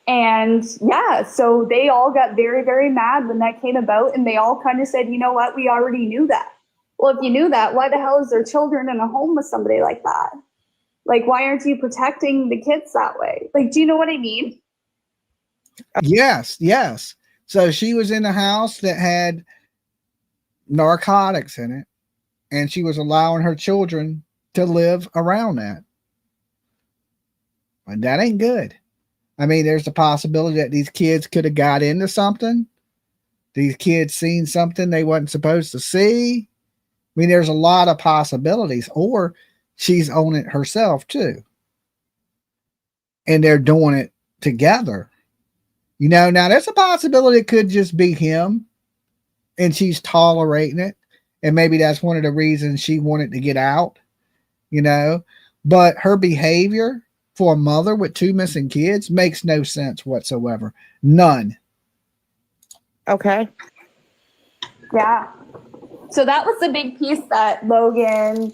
And yeah, so they all got very, very mad when that came about, and they all kind of said, you know what, we already knew that. Well, if you knew that, why the hell is there children in a home with somebody like that? Like, why aren't you protecting the kids that way? Like, do you know what I mean? Yes. So she was in a house that had narcotics in it, and she was allowing her children to live around that. And that ain't good. I mean, there's the possibility that these kids could have got into something. These kids seen something they wasn't supposed to see. I mean, there's a lot of possibilities. Or she's on it herself too. And they're doing it together. You know, now there's a possibility it could just be him and she's tolerating it. And maybe that's one of the reasons she wanted to get out, you know. But her behavior for a mother with 2 missing kids makes no sense whatsoever. None. Okay. Yeah. So that was the big piece that Logan.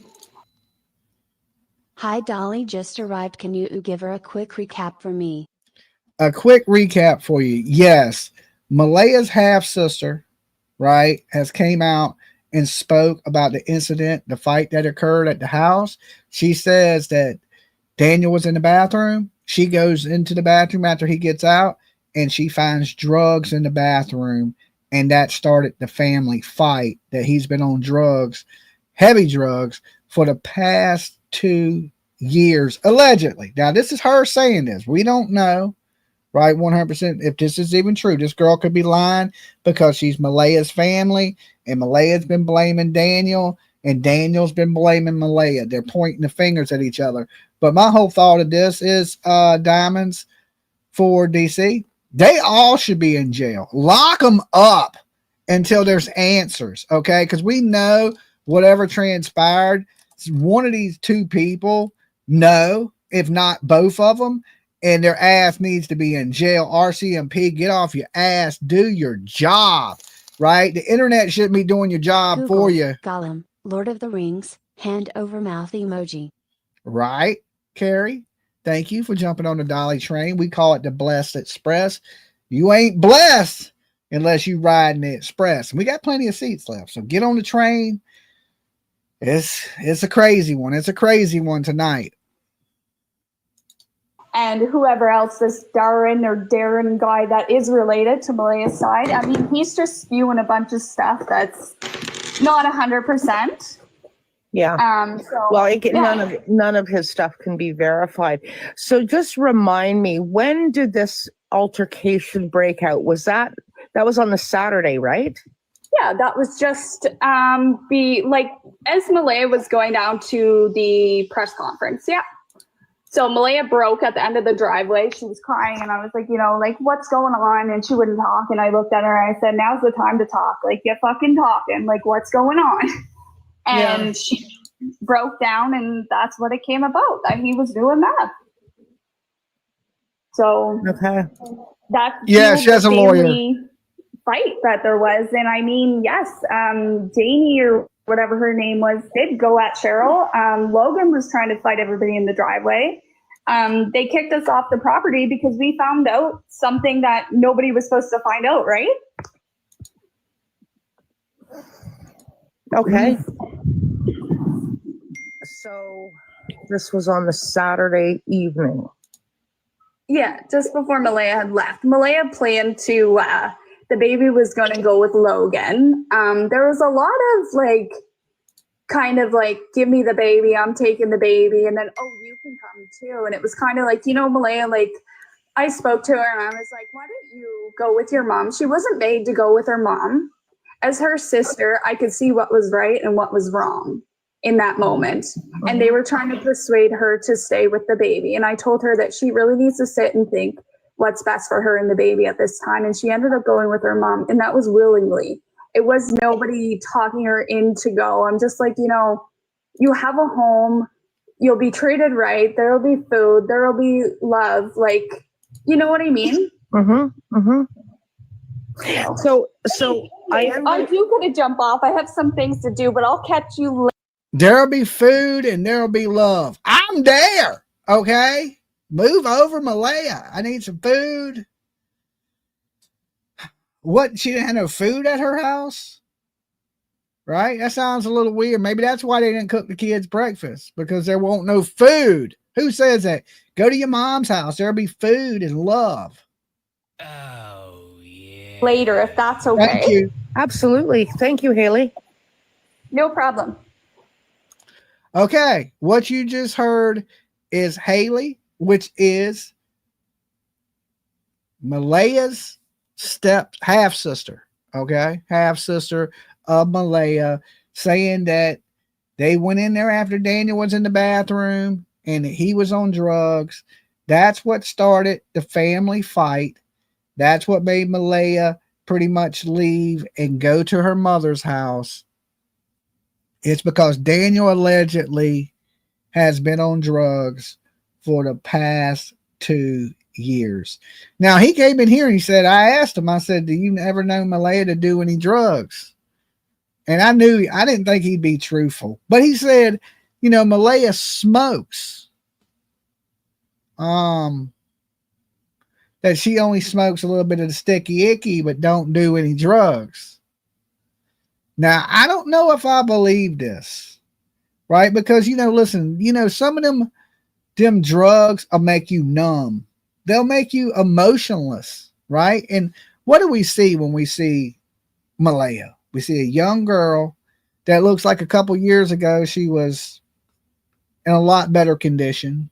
Hi, Dolly just arrived. Can you give her a quick recap for me? A quick recap for you. Yes. Malaya's half sister, right, has came out and spoke about the incident, the fight that occurred at the house. She says that Daniel was in the bathroom. She goes into the bathroom after he gets out, and she finds drugs in the bathroom. And that started the family fight, that he's been on drugs, heavy drugs, for the past 2 years, allegedly. Now, this is her saying this. We don't know, right, 100% if this is even true. This girl could be lying because she's Malaya's family, and Malaya's been blaming Daniel, and Daniel's been blaming Malaya. They're pointing the fingers at each other. But my whole thought of this is, Diamonds, for DC, they all should be in jail. Lock them up until there's answers, okay? Because we know whatever transpired, one of these 2 people know, if not both of them, and their ass needs to be in jail. RCMP, get off your ass, do your job, right? The internet shouldn't be doing your job Google, for you. Gollum, Lord of the Rings, hand over mouth emoji. Right, Carrie? Thank you for jumping on the Dolly train. We call it the Blessed Express. You ain't blessed unless you ride in the Express. And we got plenty of seats left. So get on the train. It's a crazy one. It's a crazy one tonight. And whoever else, this Darren guy that is related to Malaya's side, I mean, he's just spewing a bunch of stuff that's not 100%. Yeah. So, Well, yeah. none of his stuff can be verified. So just remind me, when did this altercation break out? That was on the Saturday, right? Yeah, that was just as Malaya was going down to the press conference. Yeah. So Malaya broke at the end of the driveway. She was crying, and I was like, what's going on? And she wouldn't talk. And I looked at her and I said, now's the time to talk. Like, get fucking talking. Like, what's going on? And she broke down, and that's what it came about, that he was doing that. So okay, that's she has a lawyer fight that there was. And I mean, yes, Janie or whatever her name was did go at Cheryl. Logan was trying to fight everybody in the driveway. They kicked us off the property because we found out something that nobody was supposed to find out, right? Okay. So this was on the Saturday evening. Yeah, just before Malaya had left. Malaya planned to, the baby was going to go with Logan. There was a lot of kind of give me the baby, I'm taking the baby. And then, oh, you can come too. And it was kind of Malaya, I spoke to her and I was like, why don't you go with your mom? She wasn't made to go with her mom. as her sister, I could see what was right and what was wrong in that moment. And they were trying to persuade her to stay with the baby. And I told her that she really needs to sit and think what's best for her and the baby at this time. And she ended up going with her mom, and that was willingly. It was nobody talking her in to go. I'm just like, you know, you have a home, you'll be treated right, there'll be food, there'll be love, like, you know what I mean? So I do gotta jump off. I have some things to do, but I'll catch you later. There'll be food and there'll be love. I'm there. Okay. Move over, Malaya. I need some food. What? She didn't have no food at her house? Right? That sounds a little weird. Maybe that's why they didn't cook the kids breakfast, because there won't no food. Who says that? Go to your mom's house. There'll be food and love. Oh, yeah. Later, if that's okay. Thank you. absolutely. Thank you, Haley. No problem. Okay. What you just heard is Haley, which is Malaya's half sister. Okay. Half sister of Malaya, saying that they went in there after Daniel was in the bathroom and he was on drugs. That's what started the family fight. That's what made Malaya pretty much leave and go to her mother's house. It's because Daniel allegedly has been on drugs for the past 2 years. Now, he came in here and he said, I asked him, I said, do you ever know Malaya to do any drugs? And I didn't think he'd be truthful. But he said, you know, Malaya smokes. That she only smokes a little bit of the sticky icky, but don't do any drugs. Now, I don't know if I believe this, right? Because, you know, listen, you know, some of them drugs will make you numb. They'll make you emotionless, right? And what do we see when we see Malaya? We see a young girl that looks like a couple years ago she was in a lot better condition.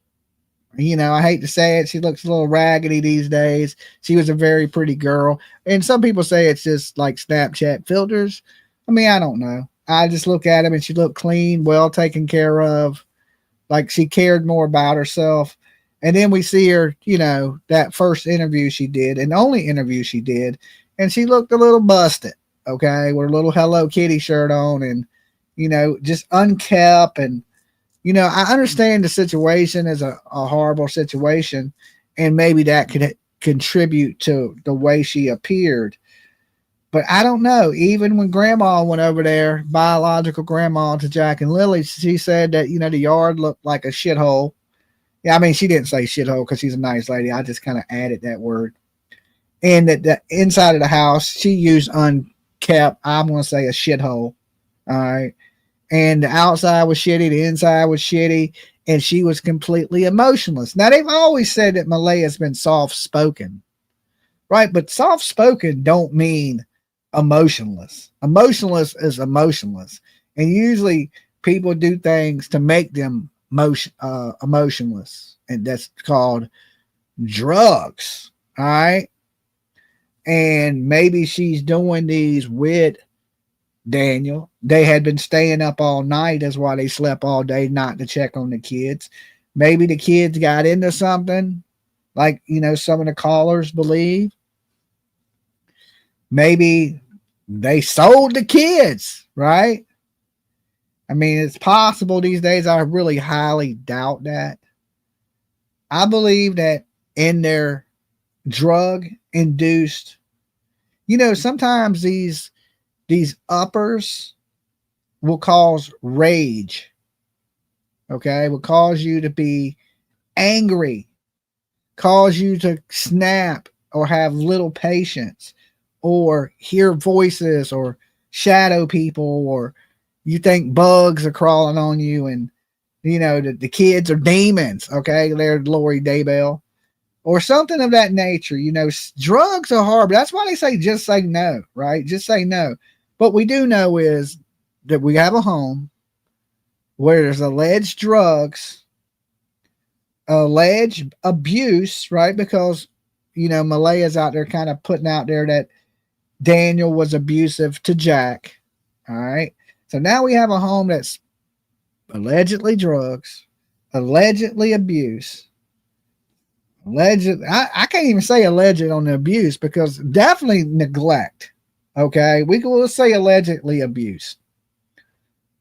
You know, I hate to say it, she looks a little raggedy these days. She was a very pretty girl. And some people say it's just like Snapchat filters. I mean, I don't know. I just look at him and she looked clean, well taken care of. Like she cared more about herself. And then we see her, you know, that first interview she did and only interview she did. And she looked a little busted, okay, with a little Hello Kitty shirt on and, you know, just unkept. And, you know, I understand the situation is a horrible situation. And maybe that could contribute to the way she appeared. But I don't know. Even when grandma went over there, biological grandma, to Jack and Lily, she said that, you know, the yard looked like a shithole. Yeah, I mean, she didn't say shithole because she's a nice lady. I just kind of added that word. And that the inside of the house, she used unkept. I'm going to say a shithole. All right. And the outside was shitty. The inside was shitty. And she was completely emotionless. Now, they've always said that Malaya's been soft-spoken. Right? But soft-spoken don't mean emotionless. Emotionless is emotionless. And usually people do things to make them emotionless. And that's called drugs. All right. And maybe she's doing these with Daniel. They had been staying up all night. That's why they slept all day, not to check on the kids. Maybe the kids got into something, like, you know, some of the callers believe. Maybe they sold the kids, right? I mean, it's possible these days. I really highly doubt that. I believe that in their drug-induced, you know, sometimes these uppers will cause rage, okay? Will cause you to be angry, cause you to snap or have little patience, or hear voices or shadow people, or you think bugs are crawling on you, and you know the kids are demons, okay? They're Lori Daybell or something of that nature. You know, drugs are horrible. That's why they say just say no, right? Just say no. What we do know is that we have a home where there's alleged drugs, alleged abuse, right? Because, you know, Malaya's out there kind of putting out there that Daniel was abusive to Jack. All right. So now we have a home that's allegedly drugs, allegedly abuse, alleged. I can't even say alleged on the abuse because definitely neglect. Okay. We will say allegedly abuse.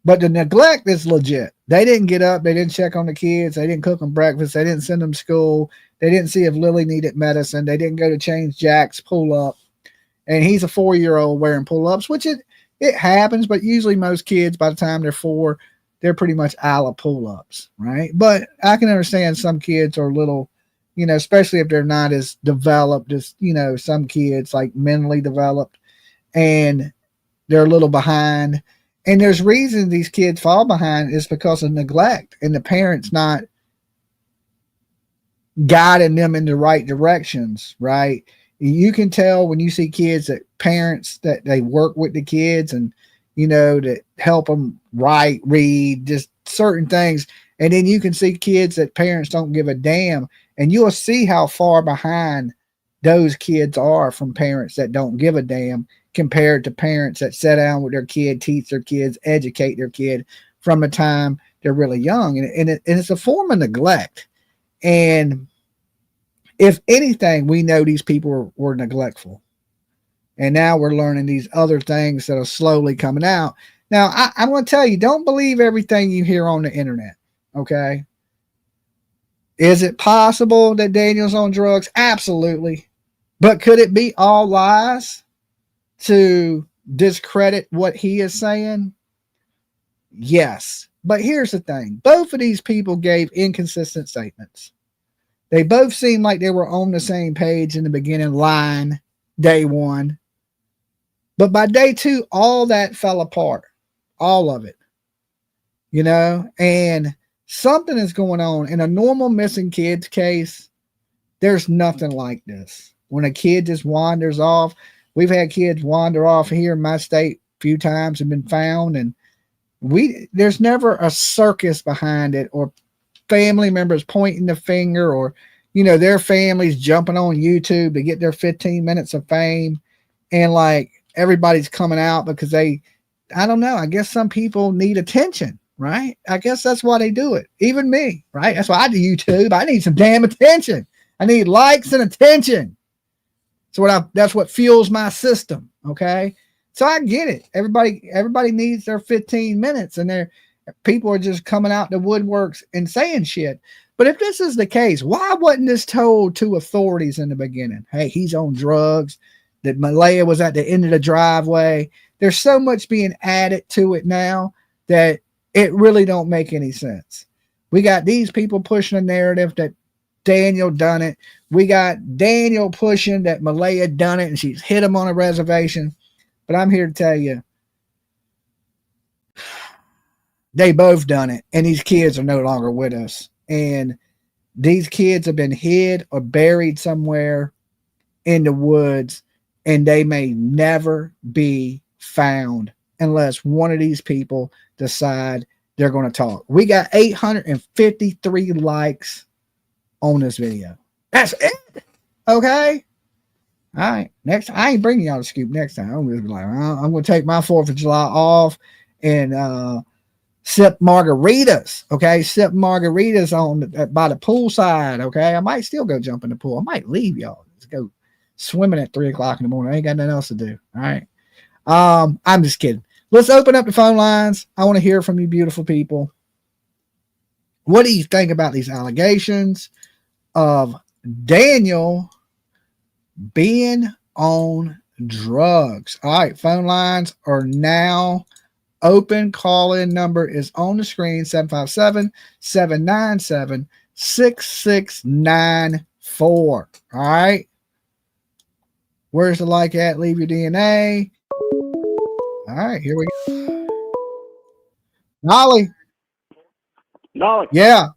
But the neglect is legit. They didn't get up. They didn't check on the kids. They didn't cook them breakfast. They didn't send them to school. They didn't see if Lily needed medicine. They didn't go to change Jack's pull-up. And he's a 4-year-old wearing pull-ups, which it happens. But usually most kids, by the time they're 4, they're pretty much a la pull-ups, right? But I can understand some kids are a little, especially if they're not as developed as, some kids like mentally developed and they're a little behind. And there's reasons these kids fall behind is because of neglect and the parents not guiding them in the right directions, right? You can tell when you see kids that parents that they work with the kids and, that help them write, read, just certain things. And then you can see kids that parents don't give a damn. And you'll see how far behind those kids are from parents that don't give a damn compared to parents that sit down with their kid, teach their kids, educate their kid from the time they're really young. And it's a form of neglect. And if anything, we know these people were neglectful. And now we're learning these other things that are slowly coming out. Now, I'm going to tell you, don't believe everything you hear on the internet. Okay. Is it possible that Daniel's on drugs? Absolutely. But could it be all lies to discredit what he is saying? Yes. But here's the thing. Both of these people gave inconsistent statements. They both seemed like they were on the same page in the beginning line, day 1. But by day 2, all that fell apart. All of it. And something is going on. In a normal missing kids case, there's nothing like this. When a kid just wanders off, we've had kids wander off here in my state a few times and been found, and there's never a circus behind it or family members pointing the finger or, their families jumping on YouTube to get their 15 minutes of fame. And like everybody's coming out because I don't know. I guess some people need attention, right? I guess that's why they do it. Even me, right? That's why I do YouTube. I need some damn attention. I need likes and attention. That's what fuels my system. Okay. So I get it. Everybody needs their 15 minutes and people are just coming out the woodworks and saying shit. But if this is the case, why wasn't this told to authorities in the beginning? Hey, he's on drugs, that Malaya was at the end of the driveway. There's so much being added to it now that it really don't make any sense. We got these people pushing a narrative that Daniel done it. We got Daniel pushing that Malaya done it and she's hit him on a reservation. But I'm here to tell you, they both done it. And these kids are no longer with us. And these kids have been hid or buried somewhere in the woods. And they may never be found unless one of these people decide they're going to talk. We got 853 likes on this video. That's it. Okay. All right. Next, I ain't bringing y'all the scoop next time. I'm going to be like, I'm going to take my 4th of July off and sip margaritas. Okay. Sip margaritas by the poolside. Okay. I might still go jump in the pool. I might leave y'all. Let's go swimming at 3 o'clock in the morning. I ain't got nothing else to do. All right. I'm just kidding. Let's open up the phone lines. I want to hear from you beautiful people. What do you think about these allegations of Daniel being on drugs? All right. Phone lines are now open. Call-in number is on the screen, 757-797-6694. All right. Where's the like at? Leave your DNA. All right, here we go. Nolly. Yeah.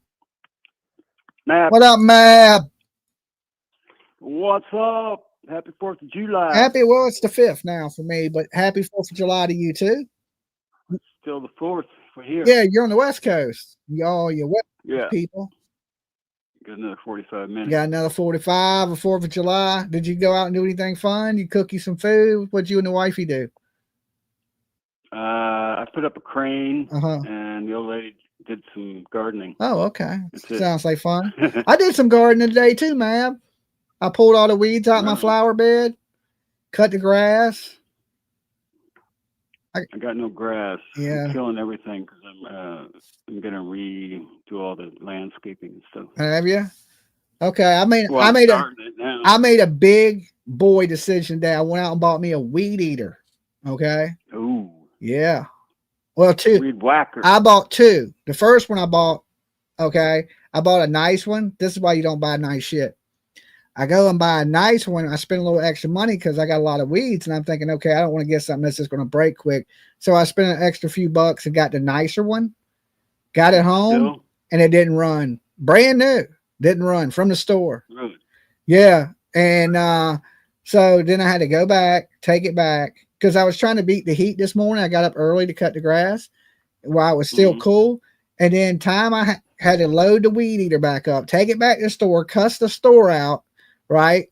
Map. What up, Mab? What's up? Happy 4th of July. Well, it's the 5th now for me, but happy 4th of July to you too. Still the 4th for here. Yeah, you're on the West Coast. Y'all, you West Yeah. people. Got another 45 minutes. You got another 45 or 4th of July. Did you go out and do anything fun? You cook you some food? What'd you and the wifey do? I put up a crane, Uh-huh. and the old lady did some gardening. Oh, okay. That's it. Sounds like fun. I did some gardening today too, man. I pulled all the weeds out my Right. flower bed, cut the grass. I got no grass. Yeah. I'm killing everything because I'm gonna redo all the landscaping and stuff. Have you? Okay. I Well, I'm made starting it now. a big boy decision today. I went out and bought me a weed eater. Okay. Ooh, Yeah. Well, two. weed whacker. I bought two. The first one I bought, okay, I bought a nice one. This is why you don't buy nice shit. I go and buy a nice one. I spend a little extra money because I got a lot of weeds, and I'm thinking, okay, I don't want to get something that's just going to break quick. So I spent an extra few bucks and got the nicer one. Got it home, Still? and it didn't run. Brand new, didn't run from the store. Really? Yeah, and so then I had to go back, take it back because I was trying to beat the heat this morning. I got up early to cut the grass while it was still cool, and then time I had to load the weed eater back up, take it back to the store, cuss the store out. Right.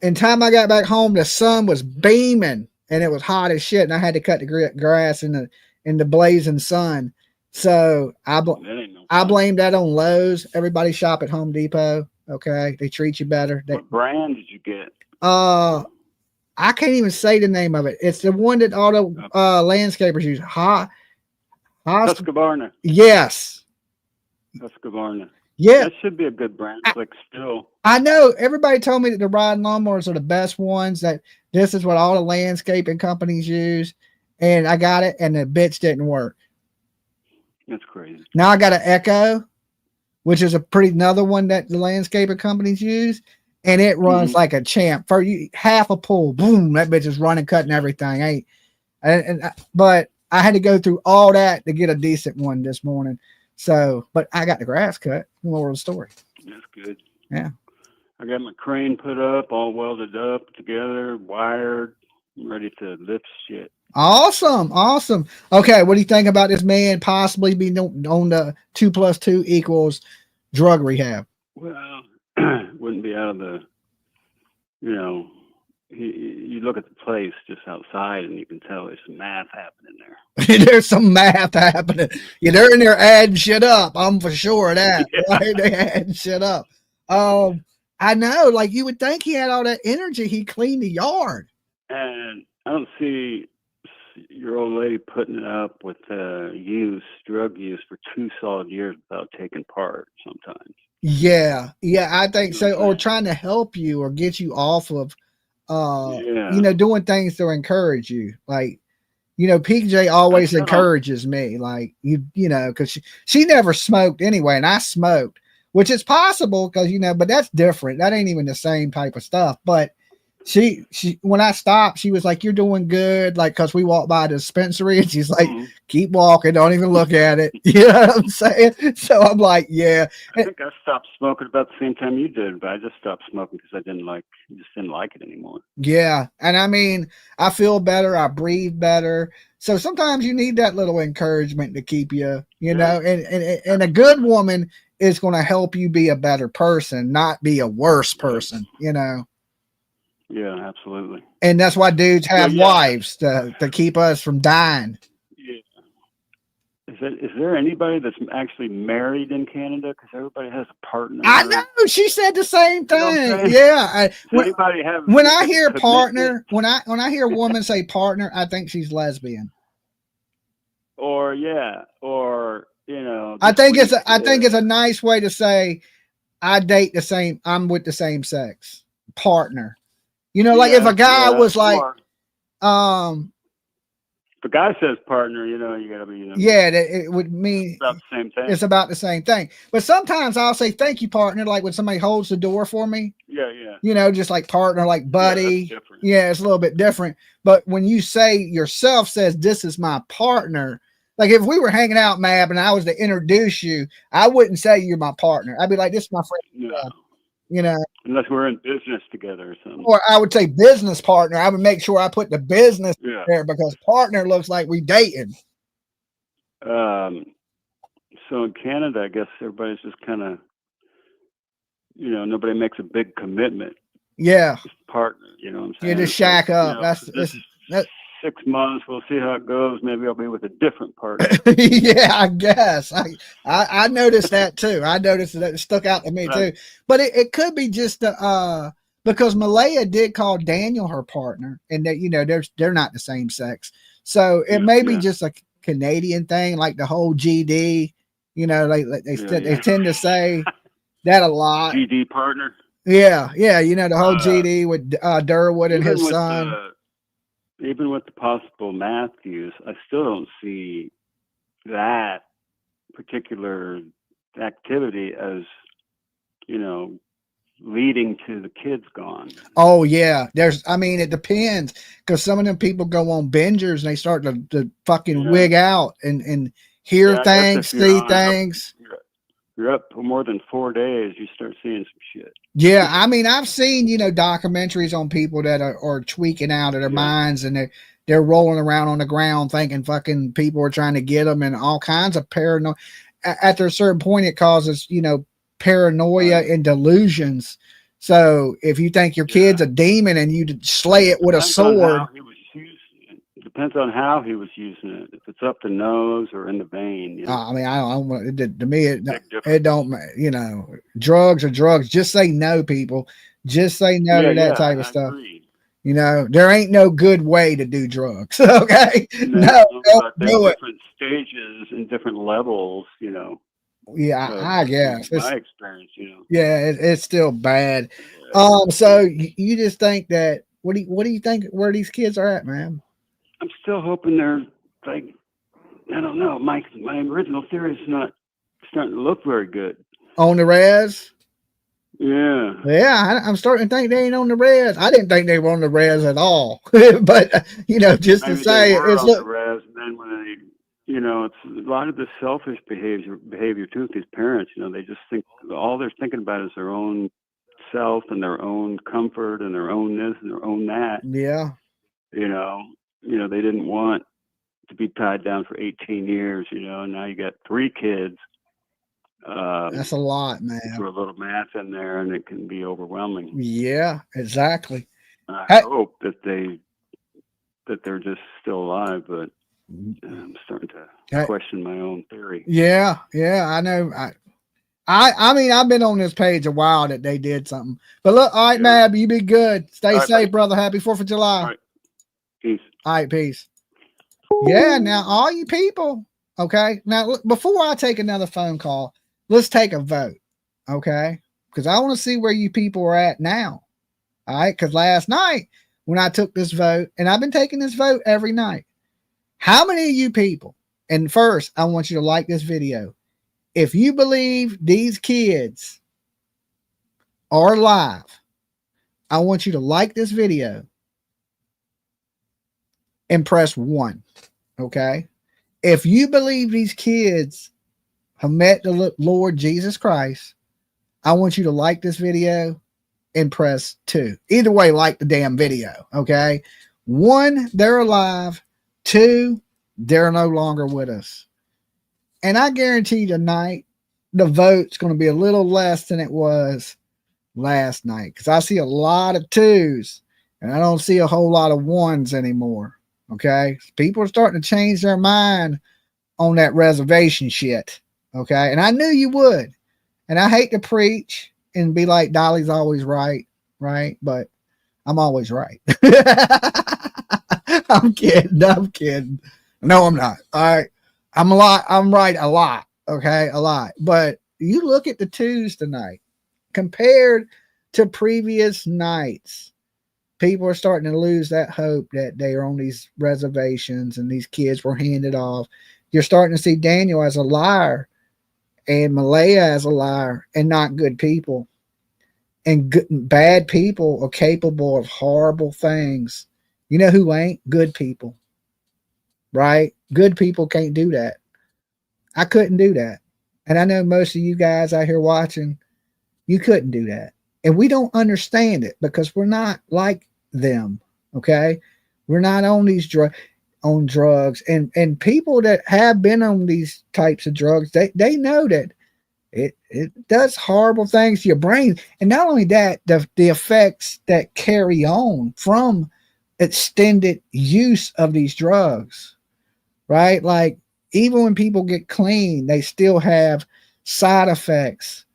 And time I got back home, the sun was beaming and it was hot as shit. And I had to cut the grass in the blazing sun. So I blamed that on Lowe's. Everybody shop at Home Depot. Okay. They treat you better. What brand did you get? I can't even say the name of it. It's the one that all the landscapers use. Husqvarna. Yes. Husqvarna. Yeah. That should be a good brand. It's like Still. I know everybody told me that the riding lawnmowers are the best ones, that this is what all the landscaping companies use. And I got it and the bitch didn't work. That's crazy. Now I got an Echo, which is another one that the landscaping companies use. And it runs like a champ. For you, half a pull, boom, that bitch is running, cutting everything. But I had to go through all that to get a decent one this morning. So, but I got the grass cut. Moral of the story. That's good. Yeah. I got my crane put up, all welded up together, wired. I'm ready to lift shit. Awesome. Awesome. Okay. What do you think about this man possibly being on the 2 + 2 = drug rehab? Well, wouldn't be out of the, you look at the place just outside and you can tell there's some math happening there. There's some math happening. Yeah, they're in there adding shit up. I'm for sure of that. Yeah. Right? They adding shit up. I know, like you would think he had all that energy. He cleaned the yard. And I don't see your old lady putting it up with drug use for 2 solid years without taking part sometimes. Yeah, I think so. Or trying to help you or get you off of doing things to encourage you. Like, PJ always encourages me, like, because she never smoked anyway, and I smoked, which is possible because, but that's different. That ain't even the same type of stuff. But she when I stopped, she was like, "You're doing good," like, because we walked by the dispensary, and she's like, "Keep walking, don't even look at it." You know what I'm saying? So I'm like, yeah. I think I stopped smoking about the same time you did, but I just stopped smoking because I just didn't like it anymore. Yeah, and I mean, I feel better, I breathe better. So sometimes you need that little encouragement to keep you, know, and a good woman is going to help you be a better person, not be a worse person, Yeah, absolutely. And that's why dudes have wives to keep us from dying. Yeah. Is there anybody that's actually married in Canada? Because everybody has a partner. I know. She said the same thing. Yeah. When I hear partner, when I hear a woman say partner, I think she's lesbian. Or I think it's a nice way to say I'm with the same sex partner. Like if a guy was like, if a guy says partner, you gotta be, it would mean about the same thing. It's about the same thing. But sometimes I'll say thank you, partner, like when somebody holds the door for me. Yeah. Just like partner, like buddy. Yeah, it's a little bit different. But when you say yourself says this is my partner, like if we were hanging out, Mab, and I was to introduce you, I wouldn't say you're my partner. I'd be like, this is my friend. No. Unless we're in business together or something. Or I would say business partner. I would make sure I put the business there because partner looks like we dating. So in Canada, I guess everybody's just kind of nobody makes a big commitment. Yeah. Partner, you know what I'm saying? You just shack up. This 6 months, we'll see how it goes. Maybe I'll be with a different partner. Yeah, I guess. I noticed that too. I noticed that it stuck out to me too. But it could be just because Malaya did call Daniel her partner, and that they're not the same sex. So it may be just a Canadian thing, like the whole GD. They tend to say that a lot. GD partner. Yeah, the whole GD with Durwood and his son. Even with the possible Matthews, I still don't see that particular activity as, leading to the kids gone. Oh yeah. It depends, because some of them people go on bingers and they start to fucking wig out and hear things, see things. You're up for more than 4 days, you start seeing some shit. Yeah, I've seen, documentaries on people that are tweaking out of their minds, and they're rolling around on the ground thinking fucking people are trying to get them, and all kinds of paranoia. After a certain point, it causes, paranoia and delusions. So if you think your kid's a demon and you slay it with a sword. It depends on how he was using it. If it's up the nose or in the vein. I don't. To me, it don't. Drugs are drugs. Just say no, people. Just say no to that type of stuff. Agree. There ain't no good way to do drugs. Okay, no, don't do it. Different stages and different levels. Yeah, I guess my experience. Yeah, it's still bad. So you just think that? What do you think? Where these kids are at, man? I'm still hoping they're like, I don't know. My original theory is not starting to look very good. On the res? Yeah. Yeah, I'm starting to think they ain't on the res. I didn't think they were on the res at all. But just to say it's on the res, and then when they, it's a lot of the selfish behavior too. With these parents, they just think all they're thinking about is their own self and their own comfort and their own this and their own that. Yeah. They didn't want to be tied down for 18 years, now you got 3 kids. That's a lot, man. Throw a little math in there and it can be overwhelming. Yeah, exactly. I hope that they're just still alive, but I'm starting to question my own theory. Yeah, I know. I've been on this page a while that they did something. But look, all right, Mab, you be good. Stay safe, brother. Happy 4th of July. All right. Peace. All right, peace. Yeah, now all you people, okay? Now, before I take another phone call, let's take a vote, okay? Because I want to see where you people are at now, all right? Because last night when I took this vote, and I've been taking this vote every night, how many of you people, and first, I want you to like this video. If you believe these kids are alive, I want you to like this video and press 1. Okay. If you believe these kids have met the Lord Jesus Christ, I want you to like this video and press 2. Either way, like the damn video. Okay. 1, they're alive. 2, they're no longer with us. And I guarantee tonight the vote's going to be a little less than it was last night, because I see a lot of 2s and I don't see a whole lot of 1s anymore. Okay, people are starting to change their mind on that reservation shit. Okay, and I knew you would. And I hate to preach and be like Dolly's always right? But I'm always right. I'm kidding. No, I'm not. All right, I'm right a lot. Okay, a lot. But you look at the 2s tonight compared to previous nights. People are starting to lose that hope that they are on these reservations and these kids were handed off. You're starting to see Daniel as a liar and Malaya as a liar, and not good people. And bad people are capable of horrible things. You know who ain't? Good people. Right? Good people can't do that. I couldn't do that. And I know most of you guys out here watching, you couldn't do that. And we don't understand it because we're not like them. Okay, we're not on these drugs, and people that have been on these types of drugs, they know that It does horrible things to your brain. And not only that, the effects that carry on from extended use of these drugs, right? Like even when people get clean, they still have side effects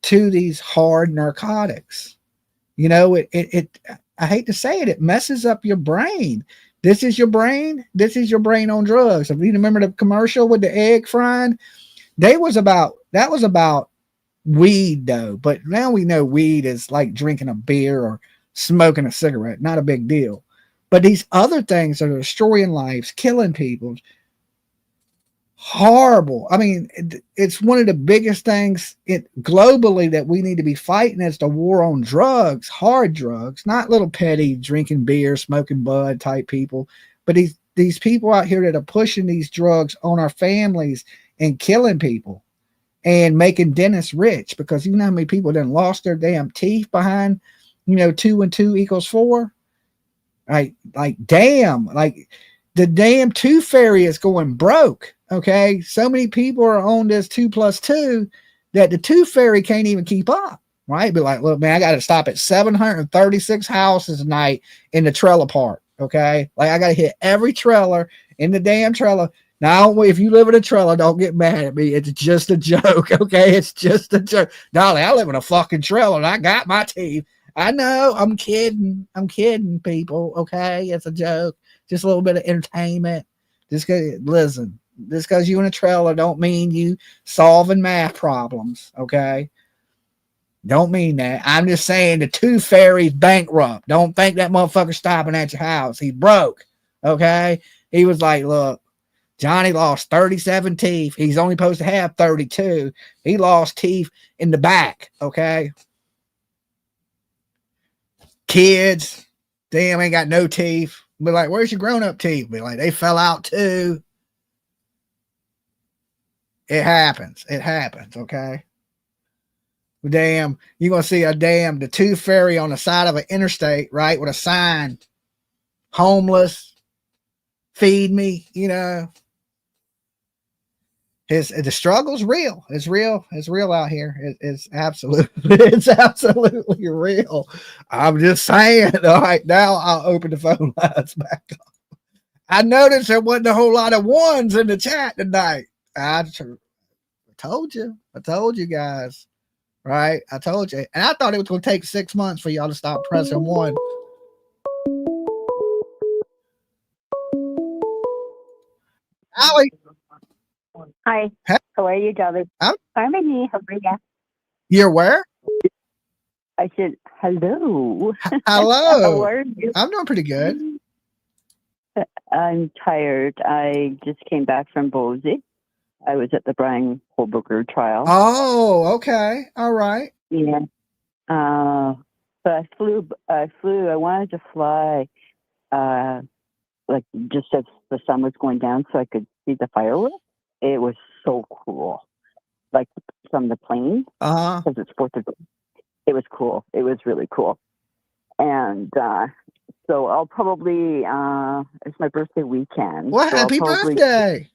to these hard narcotics. You know, it I hate to say it, it messes up your brain. This is your brain. This is your brain on drugs. If you remember the commercial with the egg frying, that was about weed though. But now we know weed is like drinking a beer or smoking a cigarette. Not a big deal. But these other things are destroying lives, killing people. Horrible. I mean, it's one of the biggest things globally that we need to be fighting is the war on drugs, hard drugs, not little petty drinking beer, smoking bud type people, but these people out here that are pushing these drugs on our families and killing people and making dentists rich, because you know how many people then lost their damn teeth behind, 2 and 2 equals 4. Like damn, like the damn tooth fairy is going broke. Okay, so many people are on this 2+2 that the tooth fairy can't even keep up. Right? Be like, look, man, I got to stop at 736 houses a night in the trailer park. Okay, like I got to hit every trailer in the damn trailer. Now, if you live in a trailer, don't get mad at me. It's just a joke. Okay, it's just a joke. Dolly, I live in a fucking trailer and I got my teeth. I know, I'm kidding. I'm kidding, people. Okay, it's a joke. Just a little bit of entertainment. Listen, just because you in a trailer don't mean you solving math problems. Okay, don't mean that. I'm just saying the tooth fairy's bankrupt. Don't think that motherfucker stopping at your house. He broke. Okay, he was like, look, Johnny lost 37 teeth. He's only supposed to have 32. He lost teeth in the back. Okay. Kids, damn, ain't got no teeth. Be like, where's your grown-up teeth? Be like, they fell out too. It happens. It happens, okay? Damn, you're going to see the tooth fairy on the side of an interstate, right, with a sign, homeless, feed me, the struggle's real. It's real. It's real out here. It's absolutely real. I'm just saying. All right, now I'll open the phone lines back up. I noticed there wasn't a whole lot of ones in the chat tonight. I told you. I told you guys. Right? I told you. And I thought it was going to take 6 months for y'all to stop pressing 1. Allie. Hi. Hey. How are you, Dolly? Harmony, how are you? You're where? I said, hello. Hello. How are you? I'm doing pretty good. I'm tired. I just came back from Boise. I was at the Brian Holberger trial. Oh, okay. All right. Yeah. But I flew. I wanted to fly, like just as the sun was going down so I could see the fireworks. It was so cool. Like from the plane. Because it's 4th of July. It was cool. It was really cool. And so I'll probably, it's my birthday weekend. Well, so happy birthday.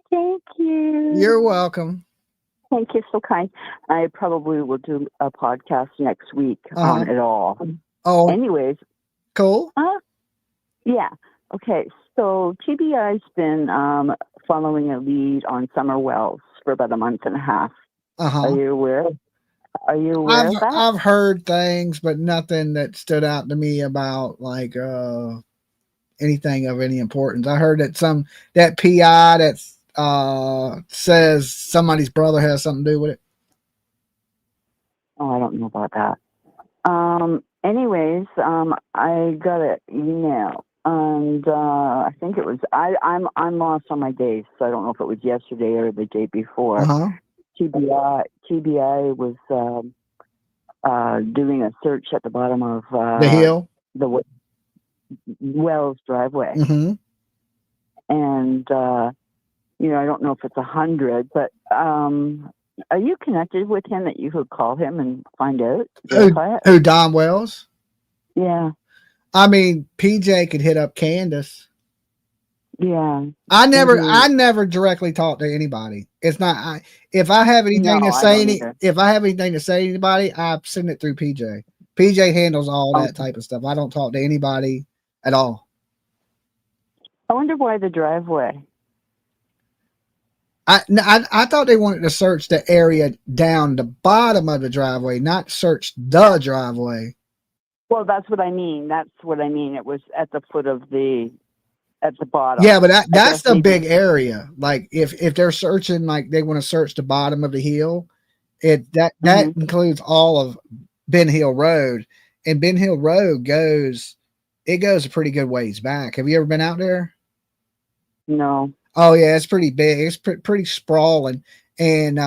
Thank you. You're welcome. Thank you, so kind. I probably will do a podcast next week on it all. Oh. Anyways. Cool. Yeah. Okay. So TBI's been following a lead on Summer Wells for about a month and a half. Are you aware? Are you aware of that? I've heard things, but nothing that stood out to me about like anything of any importance. I heard that PI that says somebody's brother has something to do with it. Oh, I don't know about that. Anyways, I got an email, and I think it was I'm lost on my days, so I don't know if it was yesterday or the day before. TBI was doing a search at the bottom of the hill, the Wells driveway, and I don't know if it's 100, but are you connected with him that you could call him and find out? Who, Don Wells? Yeah. I mean, PJ could hit up Candace. Yeah. I Mhm. never directly talk to anybody. It's not if I have anything No, to I say don't either. if I have anything to say to anybody, I send it through PJ. PJ handles all that Okay. type of stuff. I don't talk to anybody at all. I wonder why the driveway. I thought they wanted to search the area down the bottom of the driveway, not search the driveway. Well, that's what I mean. That's what I mean. It was at the foot of at the bottom. Yeah, but I that's guess the maybe. big area. Like if they're searching, like they want to search the bottom of the hill, that Mhm. includes all of Ben Hill Road, and Ben Hill Road goes a pretty good ways back. Have you ever been out there? No. Oh yeah, it's pretty big. It's pretty sprawling, and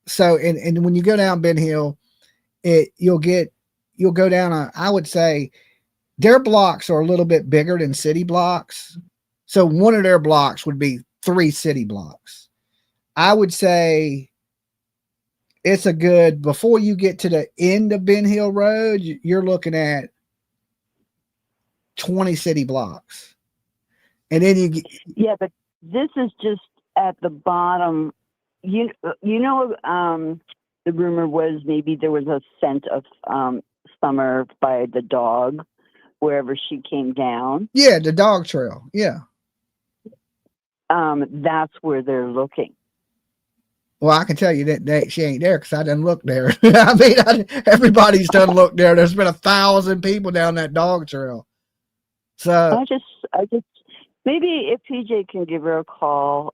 so and when you go down Ben Hill, you'll go down I would say their blocks are a little bit bigger than city blocks. So one of their blocks would be 3 city blocks. I would say it's a good, before you get to the end of Ben Hill Road, you're looking at 20 city blocks. And then Yeah, but this is just at the bottom. You know, the rumor was maybe there was a scent of summer by the dog wherever she came down. yeah, the dog trail. Yeah. That's where they're looking. Well, I can tell you that she ain't there because I didn't look there. I mean, everybody's done look there. There's been 1,000 people down that dog trail. So I just maybe if PJ can give her a call.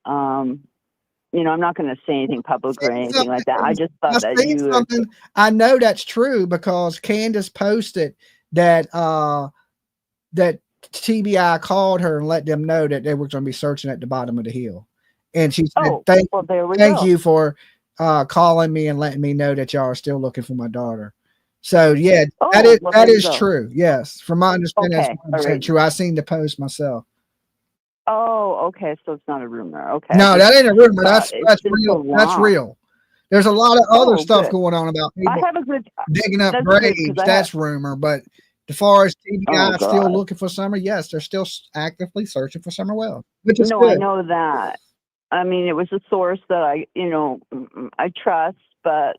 You know, I'm not going to say anything public or anything like that. I just thought that you were. I know that's true because Candace posted that that TBI called her and let them know that they were going to be searching at the bottom of the hill. And she said, Oh, well, there we thank go. you for calling me and letting me know that y'all are still looking for my daughter. So yeah, that is true. Yes, from my understanding, Okay, that's 100% true. I seen the post myself. Oh, okay. So it's not a rumor. Okay. No, that ain't a rumor. That's been real. so That's long. real. There's a lot of other stuff good. going on about I people have a good. digging up That's good, 'cause graves. I That's rumor. But as far as TBI still God. looking for Summer, yes, they're still actively searching for Summer Wells, which is No, good. I know that. I mean, it was a source that I trust, but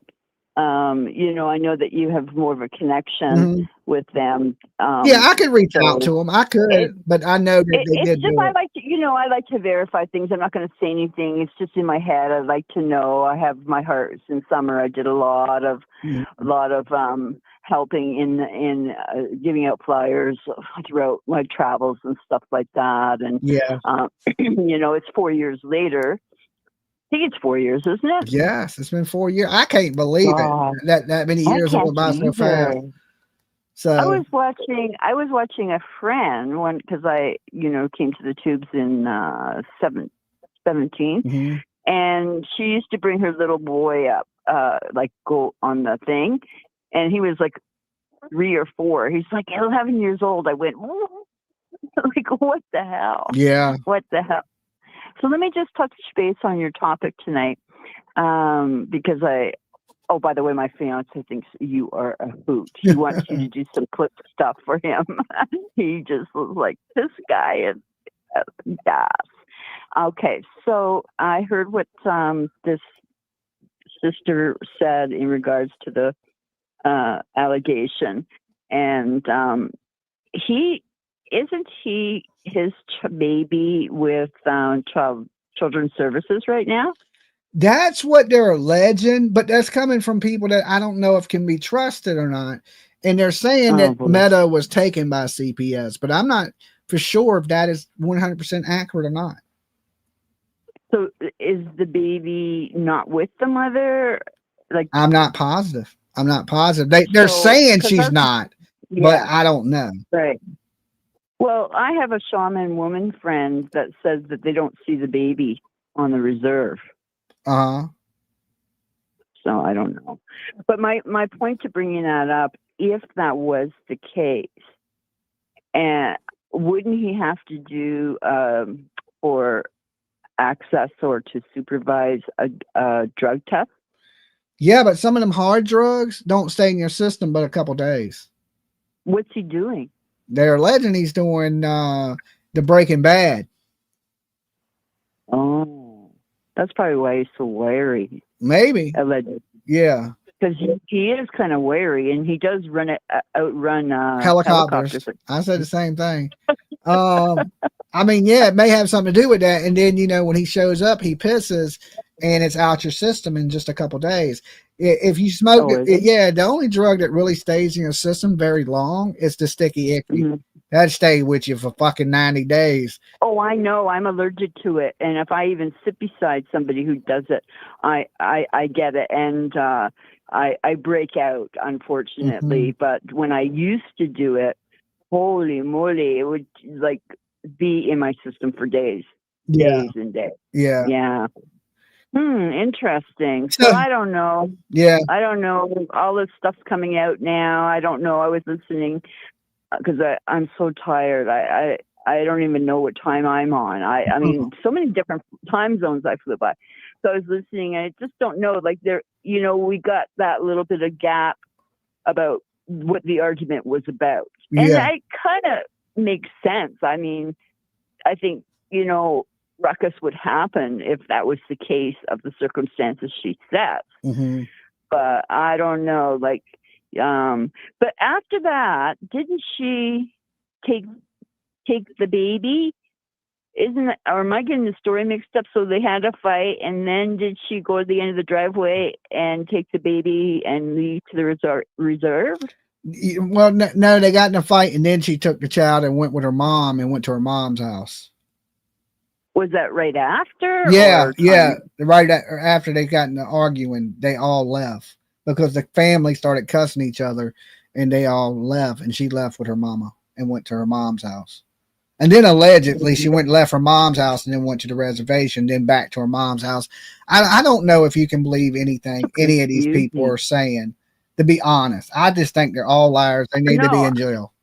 you know, I know that you have more of a connection with them. Yeah, I could reach out so to them. I could, but I know that they it's did just do I it. like to, I like to verify things. I'm not going to say anything. It's just in my head. I like to know. I have my hearts in summer. I did a lot of helping in giving out flyers throughout my travels and stuff like that. And Yeah, you know, it's 4 years later. I think it's 4 years, isn't it? yes, it's been 4 years. I can't believe it that many years I went by can't so fast. either. So I was watching a friend one because I came to the tubes in 17, and she used to bring her little boy up, like go on the thing, and he was like 3 or 4. He's like 11 years old. I went, like, what the hell? yeah, What the hell? So let me just touch base on your topic tonight, because oh, by the way, my fiance thinks you are a hoot. He wants you to do some clip stuff for him. He just was like, this guy is gas. Okay, so I heard what this sister said in regards to the allegation, and isn't he his baby with children's services right now? that's what they're alleging, but that's coming from people that I don't know if can be trusted or not. And they're saying that Meta was taken by CPS, but I'm not for sure if that is 100% accurate or not. So is the baby not with the mother? Like, I'm not positive. They're saying she's not, but I don't know. Right. Well, I have a shaman woman friend that says that they don't see the baby on the reserve. So I don't know. But my point to bringing that up, if that was the case, and wouldn't he have to do or access or to supervise a drug test? Yeah, but some of them hard drugs don't stay in your system but a couple days. What's he doing? They're alleging he's doing the Breaking Bad. That's probably why he's so wary. Maybe. Allegedly. Yeah. Because he is kind of wary, and he does outrun Helicopters. I said the same thing. I mean, yeah, it may have something to do with that. And then, when he shows up, he pisses and it's out your system in just a couple days. If you smoke the only drug that really stays in your system very long is the sticky icky. Mm-hmm. That stay with you for fucking 90 days. Oh, I know. I'm allergic to it. And if I even sit beside somebody who does it, I get it. And I break out, unfortunately. Mm-hmm. But when I used to do it, holy moly, it would like be in my system for days. Yeah. Days and days. Yeah. Yeah. Interesting. So I don't know. Yeah. I don't know. All this stuff's coming out now. I don't know. I was listening because I'm so tired. I don't even know what time I'm on. I mean, so many different time zones I flew by. So I was listening, and I just don't know. Like we got that little bit of gap about what the argument was about. And it kind of makes sense. I mean, I think, ruckus would happen if that was the case of the circumstances she sets. Mm-hmm. But I don't know. Like, but after that, didn't she take the baby? Or am I getting the story mixed up? So they had a fight, and then did she go to the end of the driveway and take the baby and leave to the reserve? Well, no, they got in a fight, and then she took the child and went with her mom and went to her mom's house. Was that right after? Yeah. Right after they got into arguing, they all left because the family started cussing each other, and they all left, and she left with her mama and went to her mom's house. And then allegedly she went and left her mom's house and then went to the reservation, then back to her mom's house. I don't know if you can believe anything any of these people are saying, to be honest. I just think they're all liars. They need to be in jail.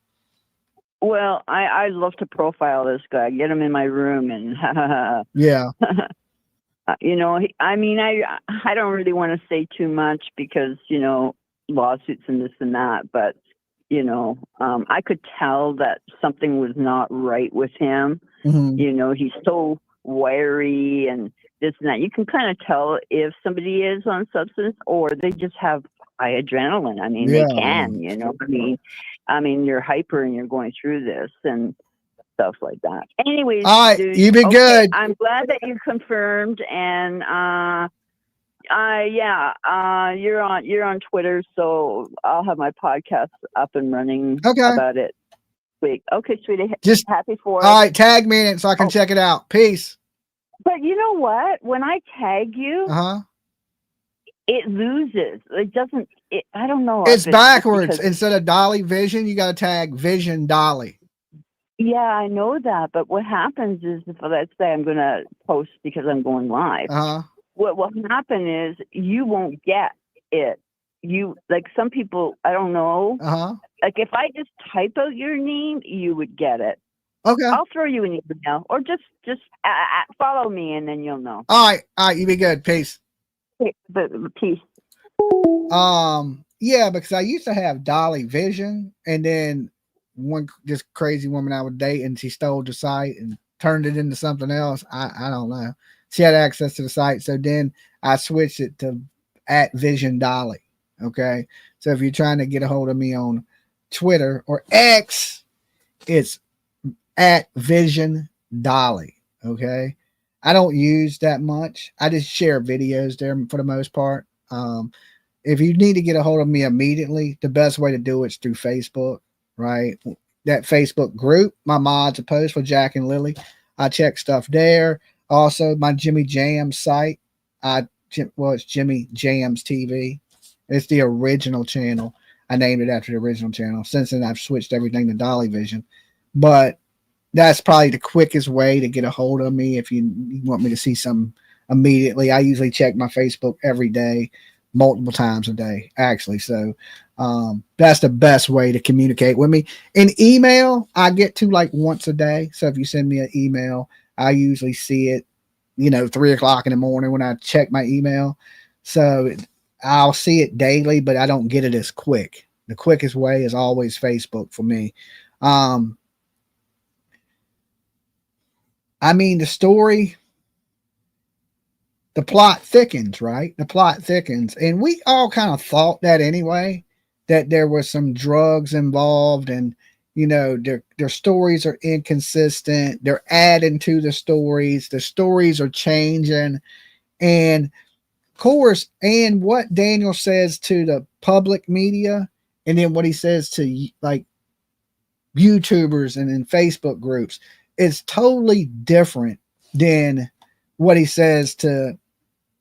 Well, I love to profile this guy, get him in my room, and yeah. I don't really want to say too much because, lawsuits and this and that, but I could tell that something was not right with him. Mm-hmm. He's so wary and this and that. You can kind of tell if somebody is on substance or they just have high adrenaline. I mean, they can, I mean, you're hyper and you're going through this and stuff like that. Anyways, all right, dude, you've been good. I'm glad that you confirmed, and you're on Twitter, so I'll have my podcast up and running about it. Wait, okay, sweetie. Just happy for it. All right, tag me in it so I can check it out. Peace. But you know what? When I tag you, it loses. It doesn't. I don't know. It's backwards. Instead of Dolly Vision, you got to tag Vision Dolly. Yeah, I know that. But what happens is, if let's say I'm going to post because I'm going live, what will happen is you won't get it. You like some people. I don't know. Like if I just type out your name, you would get it. Okay. I'll throw you an email or just follow me and then you'll know. All right. You be good. Peace. But peace. Yeah, because I used to have Dolly Vision, and then this crazy woman I would date, and she stole the site and turned it into something else. I don't know. She had access to the site, so then I switched it to @Vision Dolly. Okay, so if you're trying to get a hold of me on Twitter or X, it's @Vision Dolly. Okay, I don't use that much. I just share videos there for the most part. If you need to get a hold of me immediately, the best way to do it's through Facebook, right? That Facebook group, my mods a post for Jack and Lily. I check stuff there. Also, my Jimmy Jams site. It's Jimmy Jams TV. It's the original channel. I named it after the original channel. Since then, I've switched everything to Dolly Vision. But that's probably the quickest way to get a hold of me if you want me to see something immediately. I usually check my Facebook every day, multiple times a day, actually. So that's the best way to communicate with me. In email, I get to like once a day. So if you send me an email, I usually see it, 3 o'clock in the morning when I check my email. So I'll see it daily, but I don't get it as quick. The quickest way is always Facebook for me. I mean, the story, the plot thickens, right? The plot thickens. And we all kind of thought that anyway, that there was some drugs involved, and their stories are inconsistent. They're adding to the stories. The stories are changing. And of course, and what Daniel says to the public media, and then what he says to like YouTubers and in Facebook groups is totally different than what he says to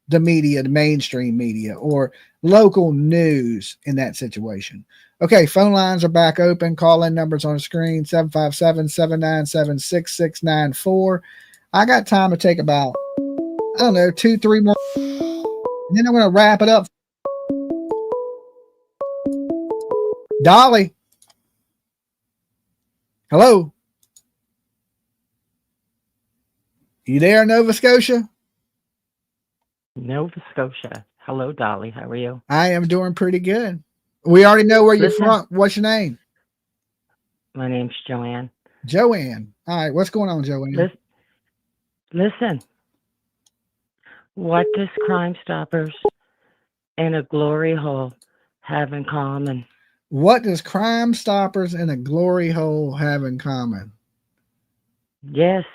the media, the mainstream media, or local news in that situation. Okay, phone lines are back open. Call in numbers on the screen, 757-797-6694. I got time to take about, 2-3 more. And then I'm going to wrap it up. Dolly. Hello. You there, Nova Scotia? Nova Scotia. Hello, Dolly. How are you? I am doing pretty good. We already know where you're from. What's your name? My name's Joanne. Joanne. All right. What's going on, Joanne? Listen. What does Crime Stoppers and a glory hole have in common? What does Crime Stoppers and a glory hole have in common? Yes.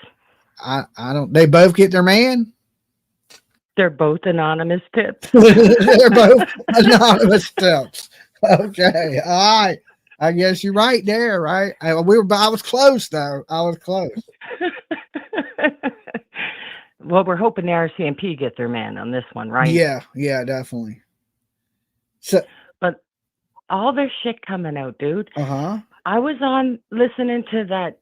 I don't. They both get their man? They're both anonymous tips. They're both anonymous tips. Okay. All right. I guess you're right there, right? I was close though. I was close. Well, we're hoping the RCMP get their man on this one, right? Yeah, definitely. So, but all their shit coming out, dude. Uh-huh. I was on listening to that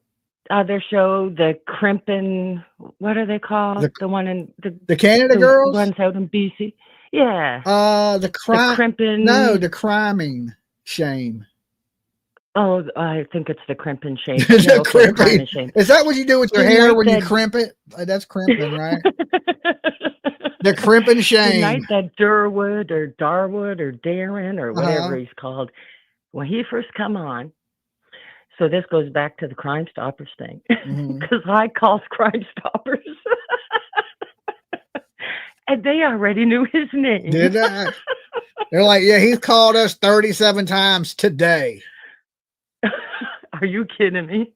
other show, the Crimpin, what are they called? The one in the Canada Girls? The ones out in BC. Yeah. The Crimpin. No, the criming shame. Oh, I think it's the crimping shame. The crimping shame. Is that what you do with your hair when you crimp it? That's crimping, right? The crimping shame. The night that Durwood or Darwood or Darren or whatever he's called, when he first come on, so this goes back to the Crime Stoppers thing, because I called Crime Stoppers. And they already knew his name. Did they? They're like, yeah, he's called us 37 times today. Are you kidding me?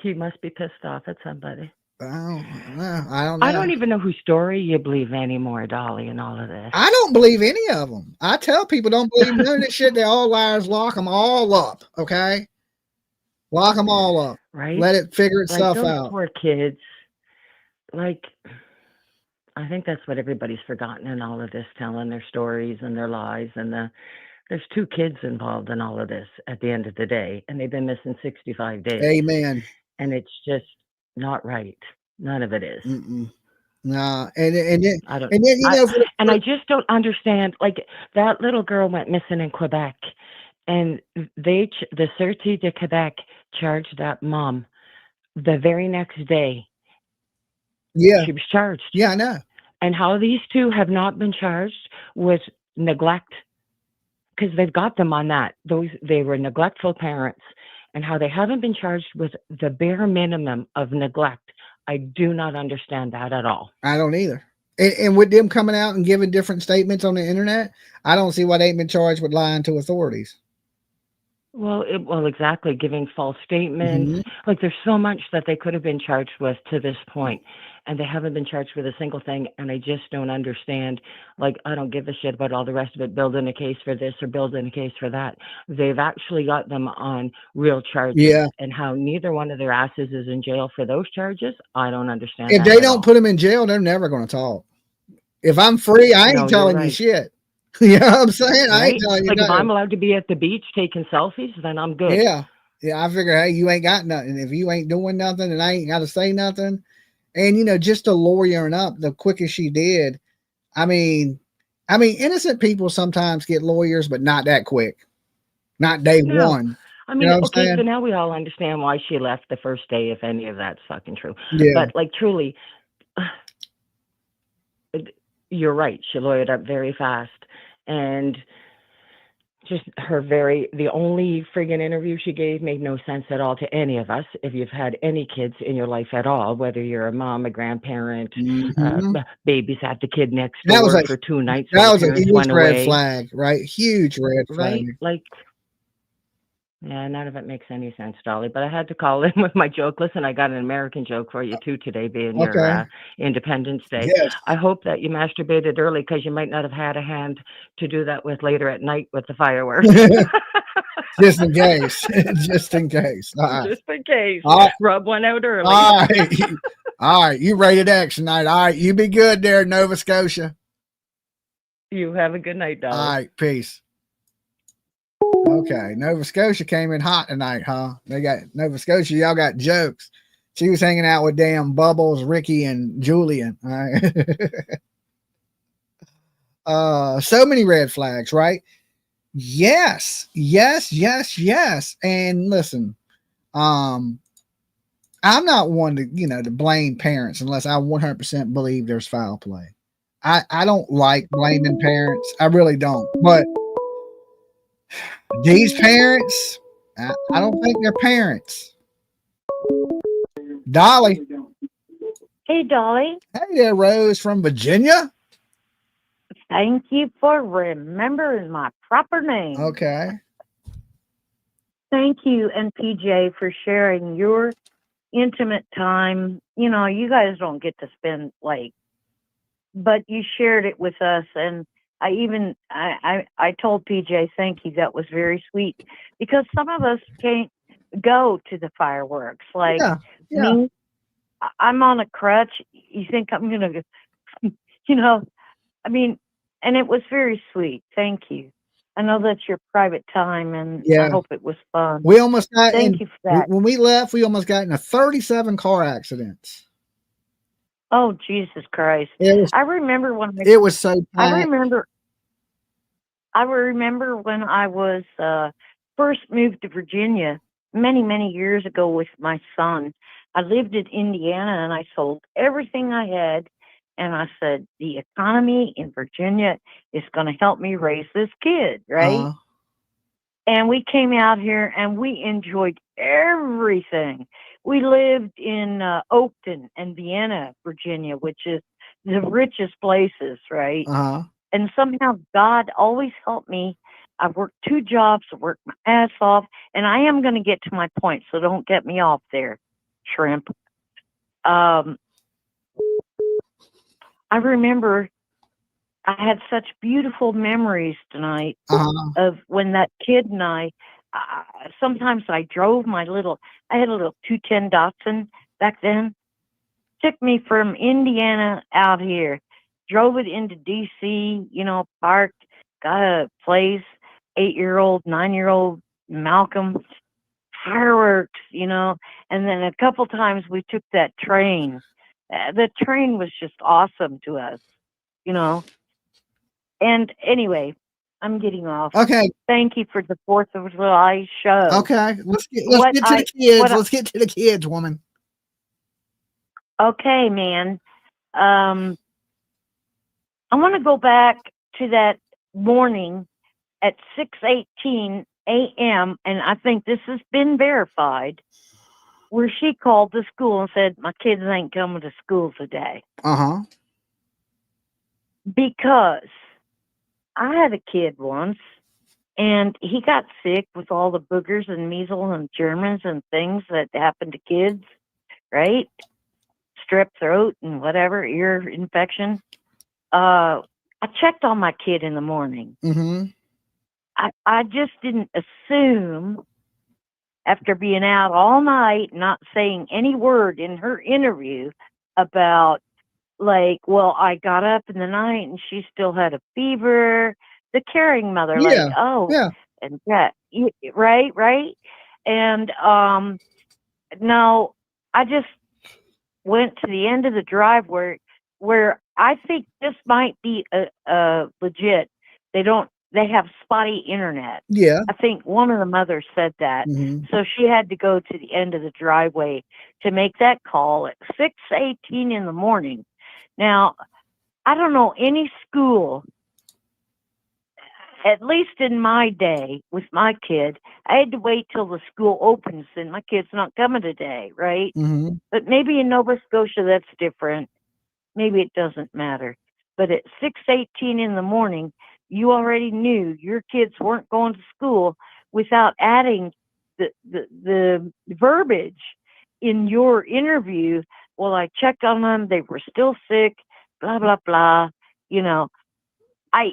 He must be pissed off at somebody. I don't know. I don't even know whose story you believe anymore, Dolly, and all of this. I don't believe any of them. I tell people don't believe none of this shit. They're all liars. Lock them all up, okay? Lock them all up. Right? Let it figure itself those out. Poor kids. I think that's what everybody's forgotten in all of this, telling their stories and their lies. And there's 2 kids involved in all of this at the end of the day, and they've been missing 65 days. Amen. And it's just not right. None of it is. No, I just don't understand. Like, that little girl went missing in Quebec, and the Sûreté de Quebec charged that mom the very next day. Yeah, she was charged. Yeah, I know. And how these 2 have not been charged with neglect, because they've got them on that. They were neglectful parents, and how they haven't been charged with the bare minimum of neglect. I do not understand that at all. I don't either. And with them coming out and giving different statements on the internet, I don't see why they ain't been charged with lying to authorities. Well, exactly. Giving false statements. Like, there's so much that they could have been charged with to this point, and they haven't been charged with a single thing. And I just don't understand. Like, I don't give a shit about all the rest of it, building a case for this or building a case for that. They've actually got them on real charges. Yeah. And how neither one of their asses is in jail for those charges, I don't understand. If they don't put them in jail, they're never going to talk. If I'm free, I ain't telling you shit. You know what I'm saying? Right? I ain't telling you nothing. If I'm allowed to be at the beach taking selfies, then I'm good. Yeah. I figure, hey, you ain't got nothing. If you ain't doing nothing and I ain't got to say nothing. And, just to lawyering up the quickest she did. I mean, innocent people sometimes get lawyers, but not that quick. Not day one. I mean, okay, so now we all understand why she left the first day, if any of that's fucking true. Yeah. But, like, truly, you're right. She lawyered up very fast. And just the only friggin' interview she gave made no sense at all to any of us. If you've had any kids in your life at all, whether you're a mom, a grandparent, babysat the kid next That was door a for 2 nights that while the was a parents huge went red away, flag, right? Huge red right? flag. Like, yeah, none of it makes any sense, Dolly. But I had to call in with my joke. Listen, I got an American joke for you too today, being Okay. your Independence Day. Yes. I hope that you masturbated early because you might not have had a hand to do that with later at night with the fireworks. Just in case. Just in case. All right. Just in case. All right. Rub one out early. All right. All right. You rated X tonight. All right. You be good there, Nova Scotia. You have a good night, Dolly. All right. Peace. Okay. Nova Scotia came in hot tonight, huh? They got Nova Scotia. Y'all got jokes. She was hanging out with damn Bubbles, Ricky, and Julian. All right. So many red flags, right? Yes. And listen, I'm not one to, to blame parents unless I 100% believe there's foul play. I don't like blaming parents. I really don't. But these parents, I don't think they're parents. Dolly. Hey, Dolly. Hey there, Rose from Virginia. Thank you for remembering my proper name. Okay. Thank you and PJ for sharing your intimate time. You guys don't get to spend but you shared it with us, and I told PJ thank you. That was very sweet because some of us can't go to the fireworks. Me, I'm on a crutch. You think I'm gonna and it was very sweet. Thank you. I know that's your private time, and I hope it was fun. We almost got Thank you for that. When we left, we almost got in a 37 car accidents. Oh, Jesus Christ. I remember when it was so I remember when I was first moved to Virginia many, many years ago with my son. I lived in Indiana and I sold everything I had. And I said, the economy in Virginia is going to help me raise this kid, right? And we came out here and we enjoyed everything. We lived in Oakton and Vienna, Virginia, which is the richest places, right? And somehow God always helped me. I've worked 2 jobs, I worked my ass off, and I am going to get to my point, so don't get me off there, shrimp. I remember I had such beautiful memories tonight of when that kid and I sometimes I drove I had a little 210 Datsun back then. Took me from Indiana out here, drove it into DC, parked, got a place, 8-year-old, 9-year-old Malcolm, fireworks, and then a couple times we took that train. The train was just awesome to us, And anyway, I'm getting off. Okay. Thank you for the 4th of July show. Okay. Let's get to the kids. Let's get to the kids, woman. Okay, man. I want to go back to that morning at 6:18 a.m., and I think this has been verified, where she called the school and said, my kids ain't coming to school today. Because I had a kid once, and he got sick with all the boogers and measles and Germans and things that happen to kids, right? Strep throat and whatever, ear infection. I checked on my kid in the morning. I just didn't assume, after being out all night, not saying any word in her interview about, I got up in the night and she still had a fever. The caring mother, and that, right. And no, I just went to the end of the drive where I think this might be a legit. They have spotty internet. Yeah. I think one of the mothers said that. So she had to go to the end of the driveway to make that call at 6:18 in the morning. Now, I don't know any school at least in my day with my kid, I had to wait till the school opens and my kid's not coming today, right? Mm-hmm. But maybe in Nova Scotia that's different. Maybe it doesn't matter. But at 6:18 in the morning, you already knew your kids weren't going to school without adding the verbiage in your interview. Well, I checked on them, they were still sick, blah blah blah. You know, I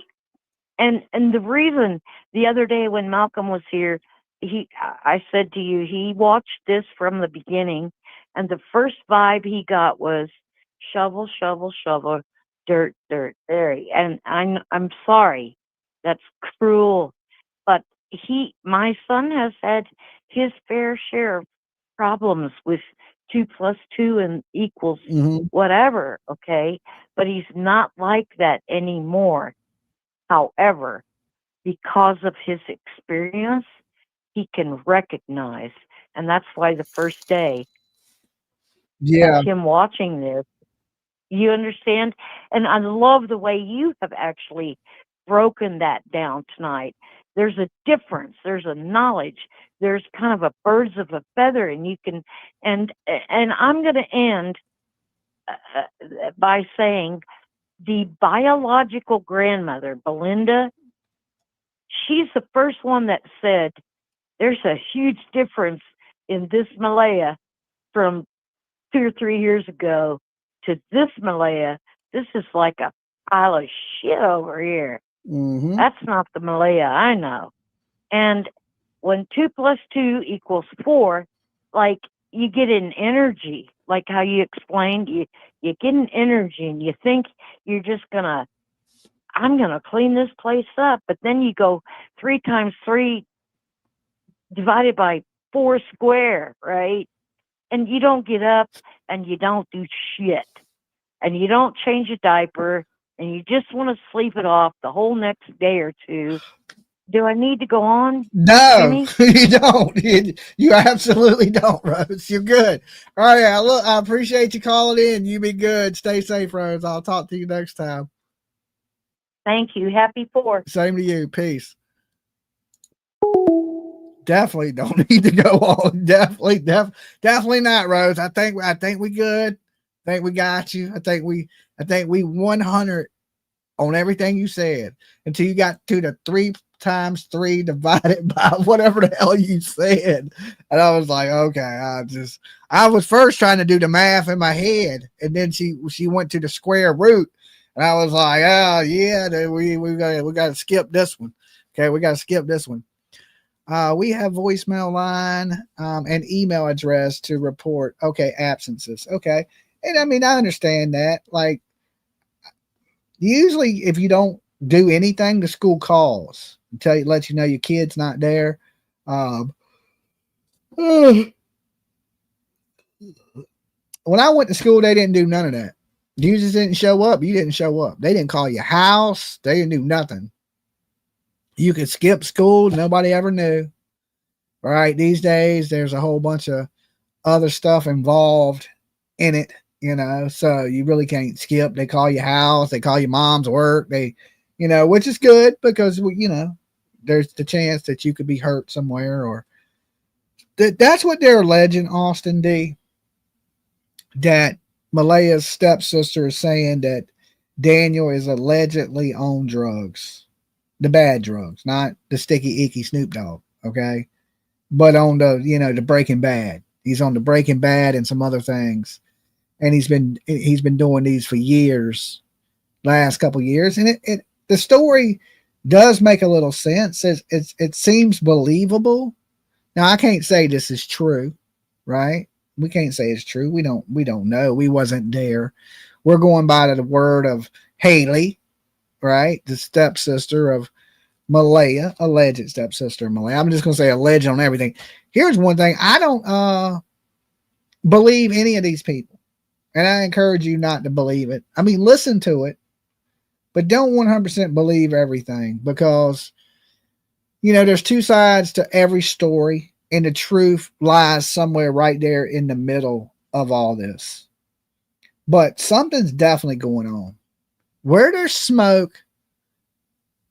and the reason the other day when Malcolm was here, I said to you, he watched this from the beginning, and the first vibe he got was shovel, shovel, shovel, dirt, dirt, dirty. And I'm sorry, that's cruel, but my son has had his fair share of problems with 2 + 2 and equals Mm-hmm. whatever, okay? But he's not like that anymore. However, because of his experience, he can recognize. And that's why the first day Yeah. of him watching this, you understand? And I love the way you have actually broken that down tonight. There's a difference. There's a knowledge. There's kind of a birds of a feather, and you can, and I'm going to end by saying the biological grandmother, Belinda, she's the first one that said there's a huge difference in this Malaya from 2 or 3 years ago to this Malaya. This is like a pile of shit over here. Mm-hmm. That's not the Malaya I know. And when 2 + 2 = 4, like you get an energy, like how you explained, you get an energy and you think you're just I'm gonna clean this place up, but then you go 3 times 3 divided by 4 square, right? And you don't get up and you don't do shit. And you don't change a diaper and you just want to sleep it off the whole next day or two. Do I need to go on? No, Jimmy? you don't. You absolutely don't, Rose. You're good. All right. I appreciate you calling in. You be good. Stay safe, Rose. I'll talk to you next time. Thank you. Happy 4th. Same to you. Peace. Definitely don't need to go on. Definitely not, Rose. I think we good. I think we got you. I think we 100 on everything you said until you got to the 3 times 3 divided by whatever the hell you said. And I was like, okay, I was first trying to do the math in my head, and then she went to the square root, and I was like, oh yeah, we got to skip this one. Okay, we got to skip this one. We have voicemail line and email address to report. Okay, absences. Okay, and I mean I understand that. Like usually, if you don't do anything, the school calls and let you know your kid's not there. When I went to school, they didn't do none of that. You just didn't show up. You didn't show up. They didn't call your house. They didn't do nothing. You could skip school. Nobody ever knew. All right. These days, there's a whole bunch of other stuff involved in it, so you really can't skip. They call your house. They call your mom's work. Which is good because, there's the chance that you could be hurt somewhere or that's what they're alleging, Austin D. That Malaya's stepsister is saying that Daniel is allegedly on drugs. The bad drugs, not the sticky icky Snoop Dogg, okay? But on the, the Breaking Bad. He's on the Breaking Bad and some other things. And he's been doing these for years, last couple years. And the story does make a little sense. It seems believable. Now I can't say this is true, right? We can't say it's true. We don't know. We wasn't there. We're going by the word of Haley, right? The stepsister of Malaya, alleged stepsister of Malaya. I'm just going to say alleged on everything. Here's one thing. I don't believe any of these people. And I encourage you not to believe it. I mean, listen to it, but don't 100% believe everything because, there's 2 sides to every story and the truth lies somewhere right there in the middle of all this. But something's definitely going on. Where there's smoke,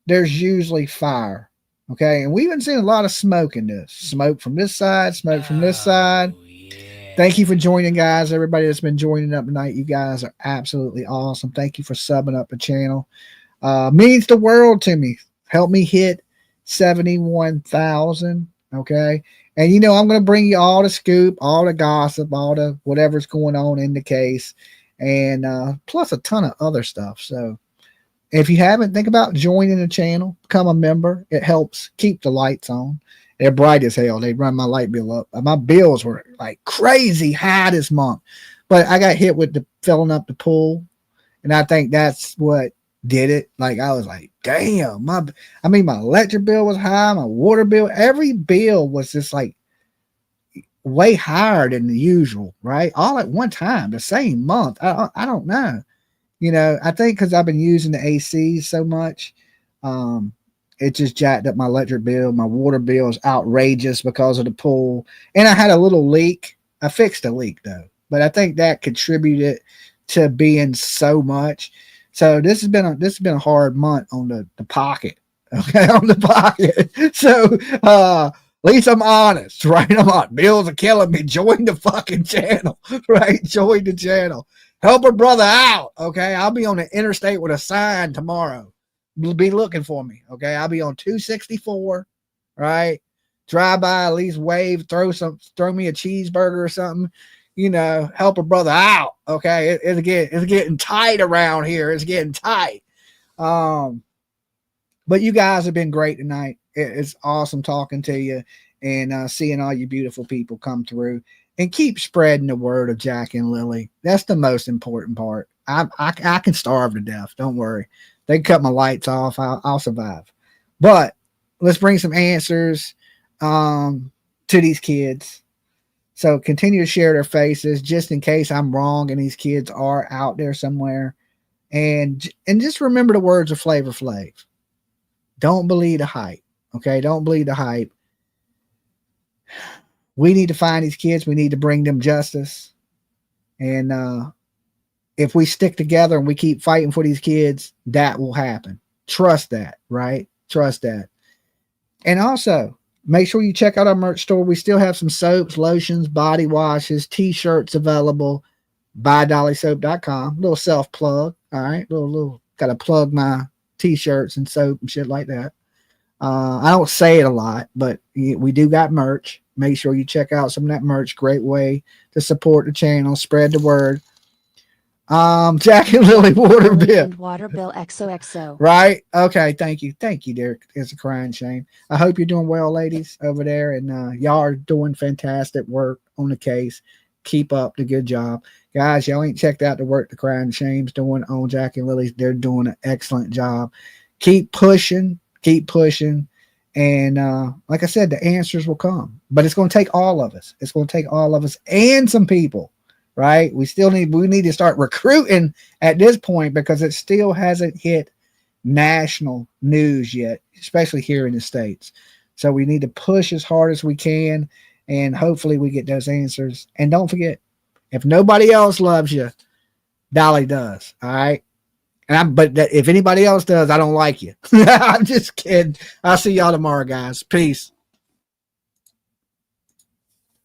there's usually fire. Okay. And we've been seeing a lot of smoke in this. Smoke from this side, smoke from this side. Thank you for joining, guys. Everybody that's been joining up tonight, you guys are absolutely awesome. Thank you for subbing up the channel. Means the world to me. Help me hit 71,000. Okay. And you know, I'm going to bring you all the scoop, all the gossip, all the whatever's going on in the case, and plus a ton of other stuff. So if you haven't, think about joining the channel, become a member. It helps keep the lights on. They're bright as hell. They run my light bill up. My bills were like crazy high this month, but I got hit with the filling up the pool, and I think that's what did it. Like I was like, damn, my electric bill was high, my water bill, every bill was just like way higher than the usual, right? All at one time, the same month. I don't know. You know, I think because I've been using the AC so much, it just jacked up my electric bill. My water bill is outrageous because of the pool. And I had a little leak. I fixed the leak though, but I think that contributed to being so much. So this has been a hard month on the pocket. Okay, on the pocket. So at least I'm honest, right? I'm on bills are killing me. Join the fucking channel, right? Join the channel. Help a brother out. Okay. I'll be on the interstate with a sign tomorrow. Be looking for me. Okay. I'll be on 264. Right. Drive by, at least wave, throw me a cheeseburger or something. You know, help a brother out. Okay. It's getting tight around here. It's getting tight. But you guys have been great tonight. It's awesome talking to you and seeing all you beautiful people come through. And keep spreading the word of Jack and Lily. That's the most important part. I can starve to death. Don't worry. They can cut my lights off. I'll survive. But let's bring some answers to these kids. So continue to share their faces just in case I'm wrong and these kids are out there somewhere. And just remember the words of Flavor Flav. Don't believe the hype. Okay? Don't believe the hype. We need to find these kids. We need to bring them justice. And if we stick together and we keep fighting for these kids, that will happen. Trust that, right? Trust that. And also, make sure you check out our merch store. We still have some soaps, lotions, body washes, t-shirts available. BuyDollySoap.com. Little self-plug. All right. Little got to plug my t-shirts and soap and shit like that. I don't say it a lot, but we do got merch. Make sure you check out some of that merch. Great way to support the channel. Spread the word. Jack and Lily water bill. Water bill XOXO. Right? Okay. Thank you. Thank you, Derek. It's a crying shame. I hope you're doing well, ladies, over there. And y'all are doing fantastic work on the case. Keep up the good job. Guys, y'all ain't checked out the work the crying shame's doing on Jack and Lily's. They're doing an excellent job. Keep pushing. Keep pushing. And like I said, the answers will come. But it's going to take all of us. It's going to take all of us and some people, right? We need to start recruiting at this point because it still hasn't hit national news yet, especially here in the States. So we need to push as hard as we can, and hopefully we get those answers. And don't forget, if nobody else loves you, Dolly does. All right. But if anybody else does, I don't like you. I'm just kidding. I'll see y'all tomorrow, guys. Peace.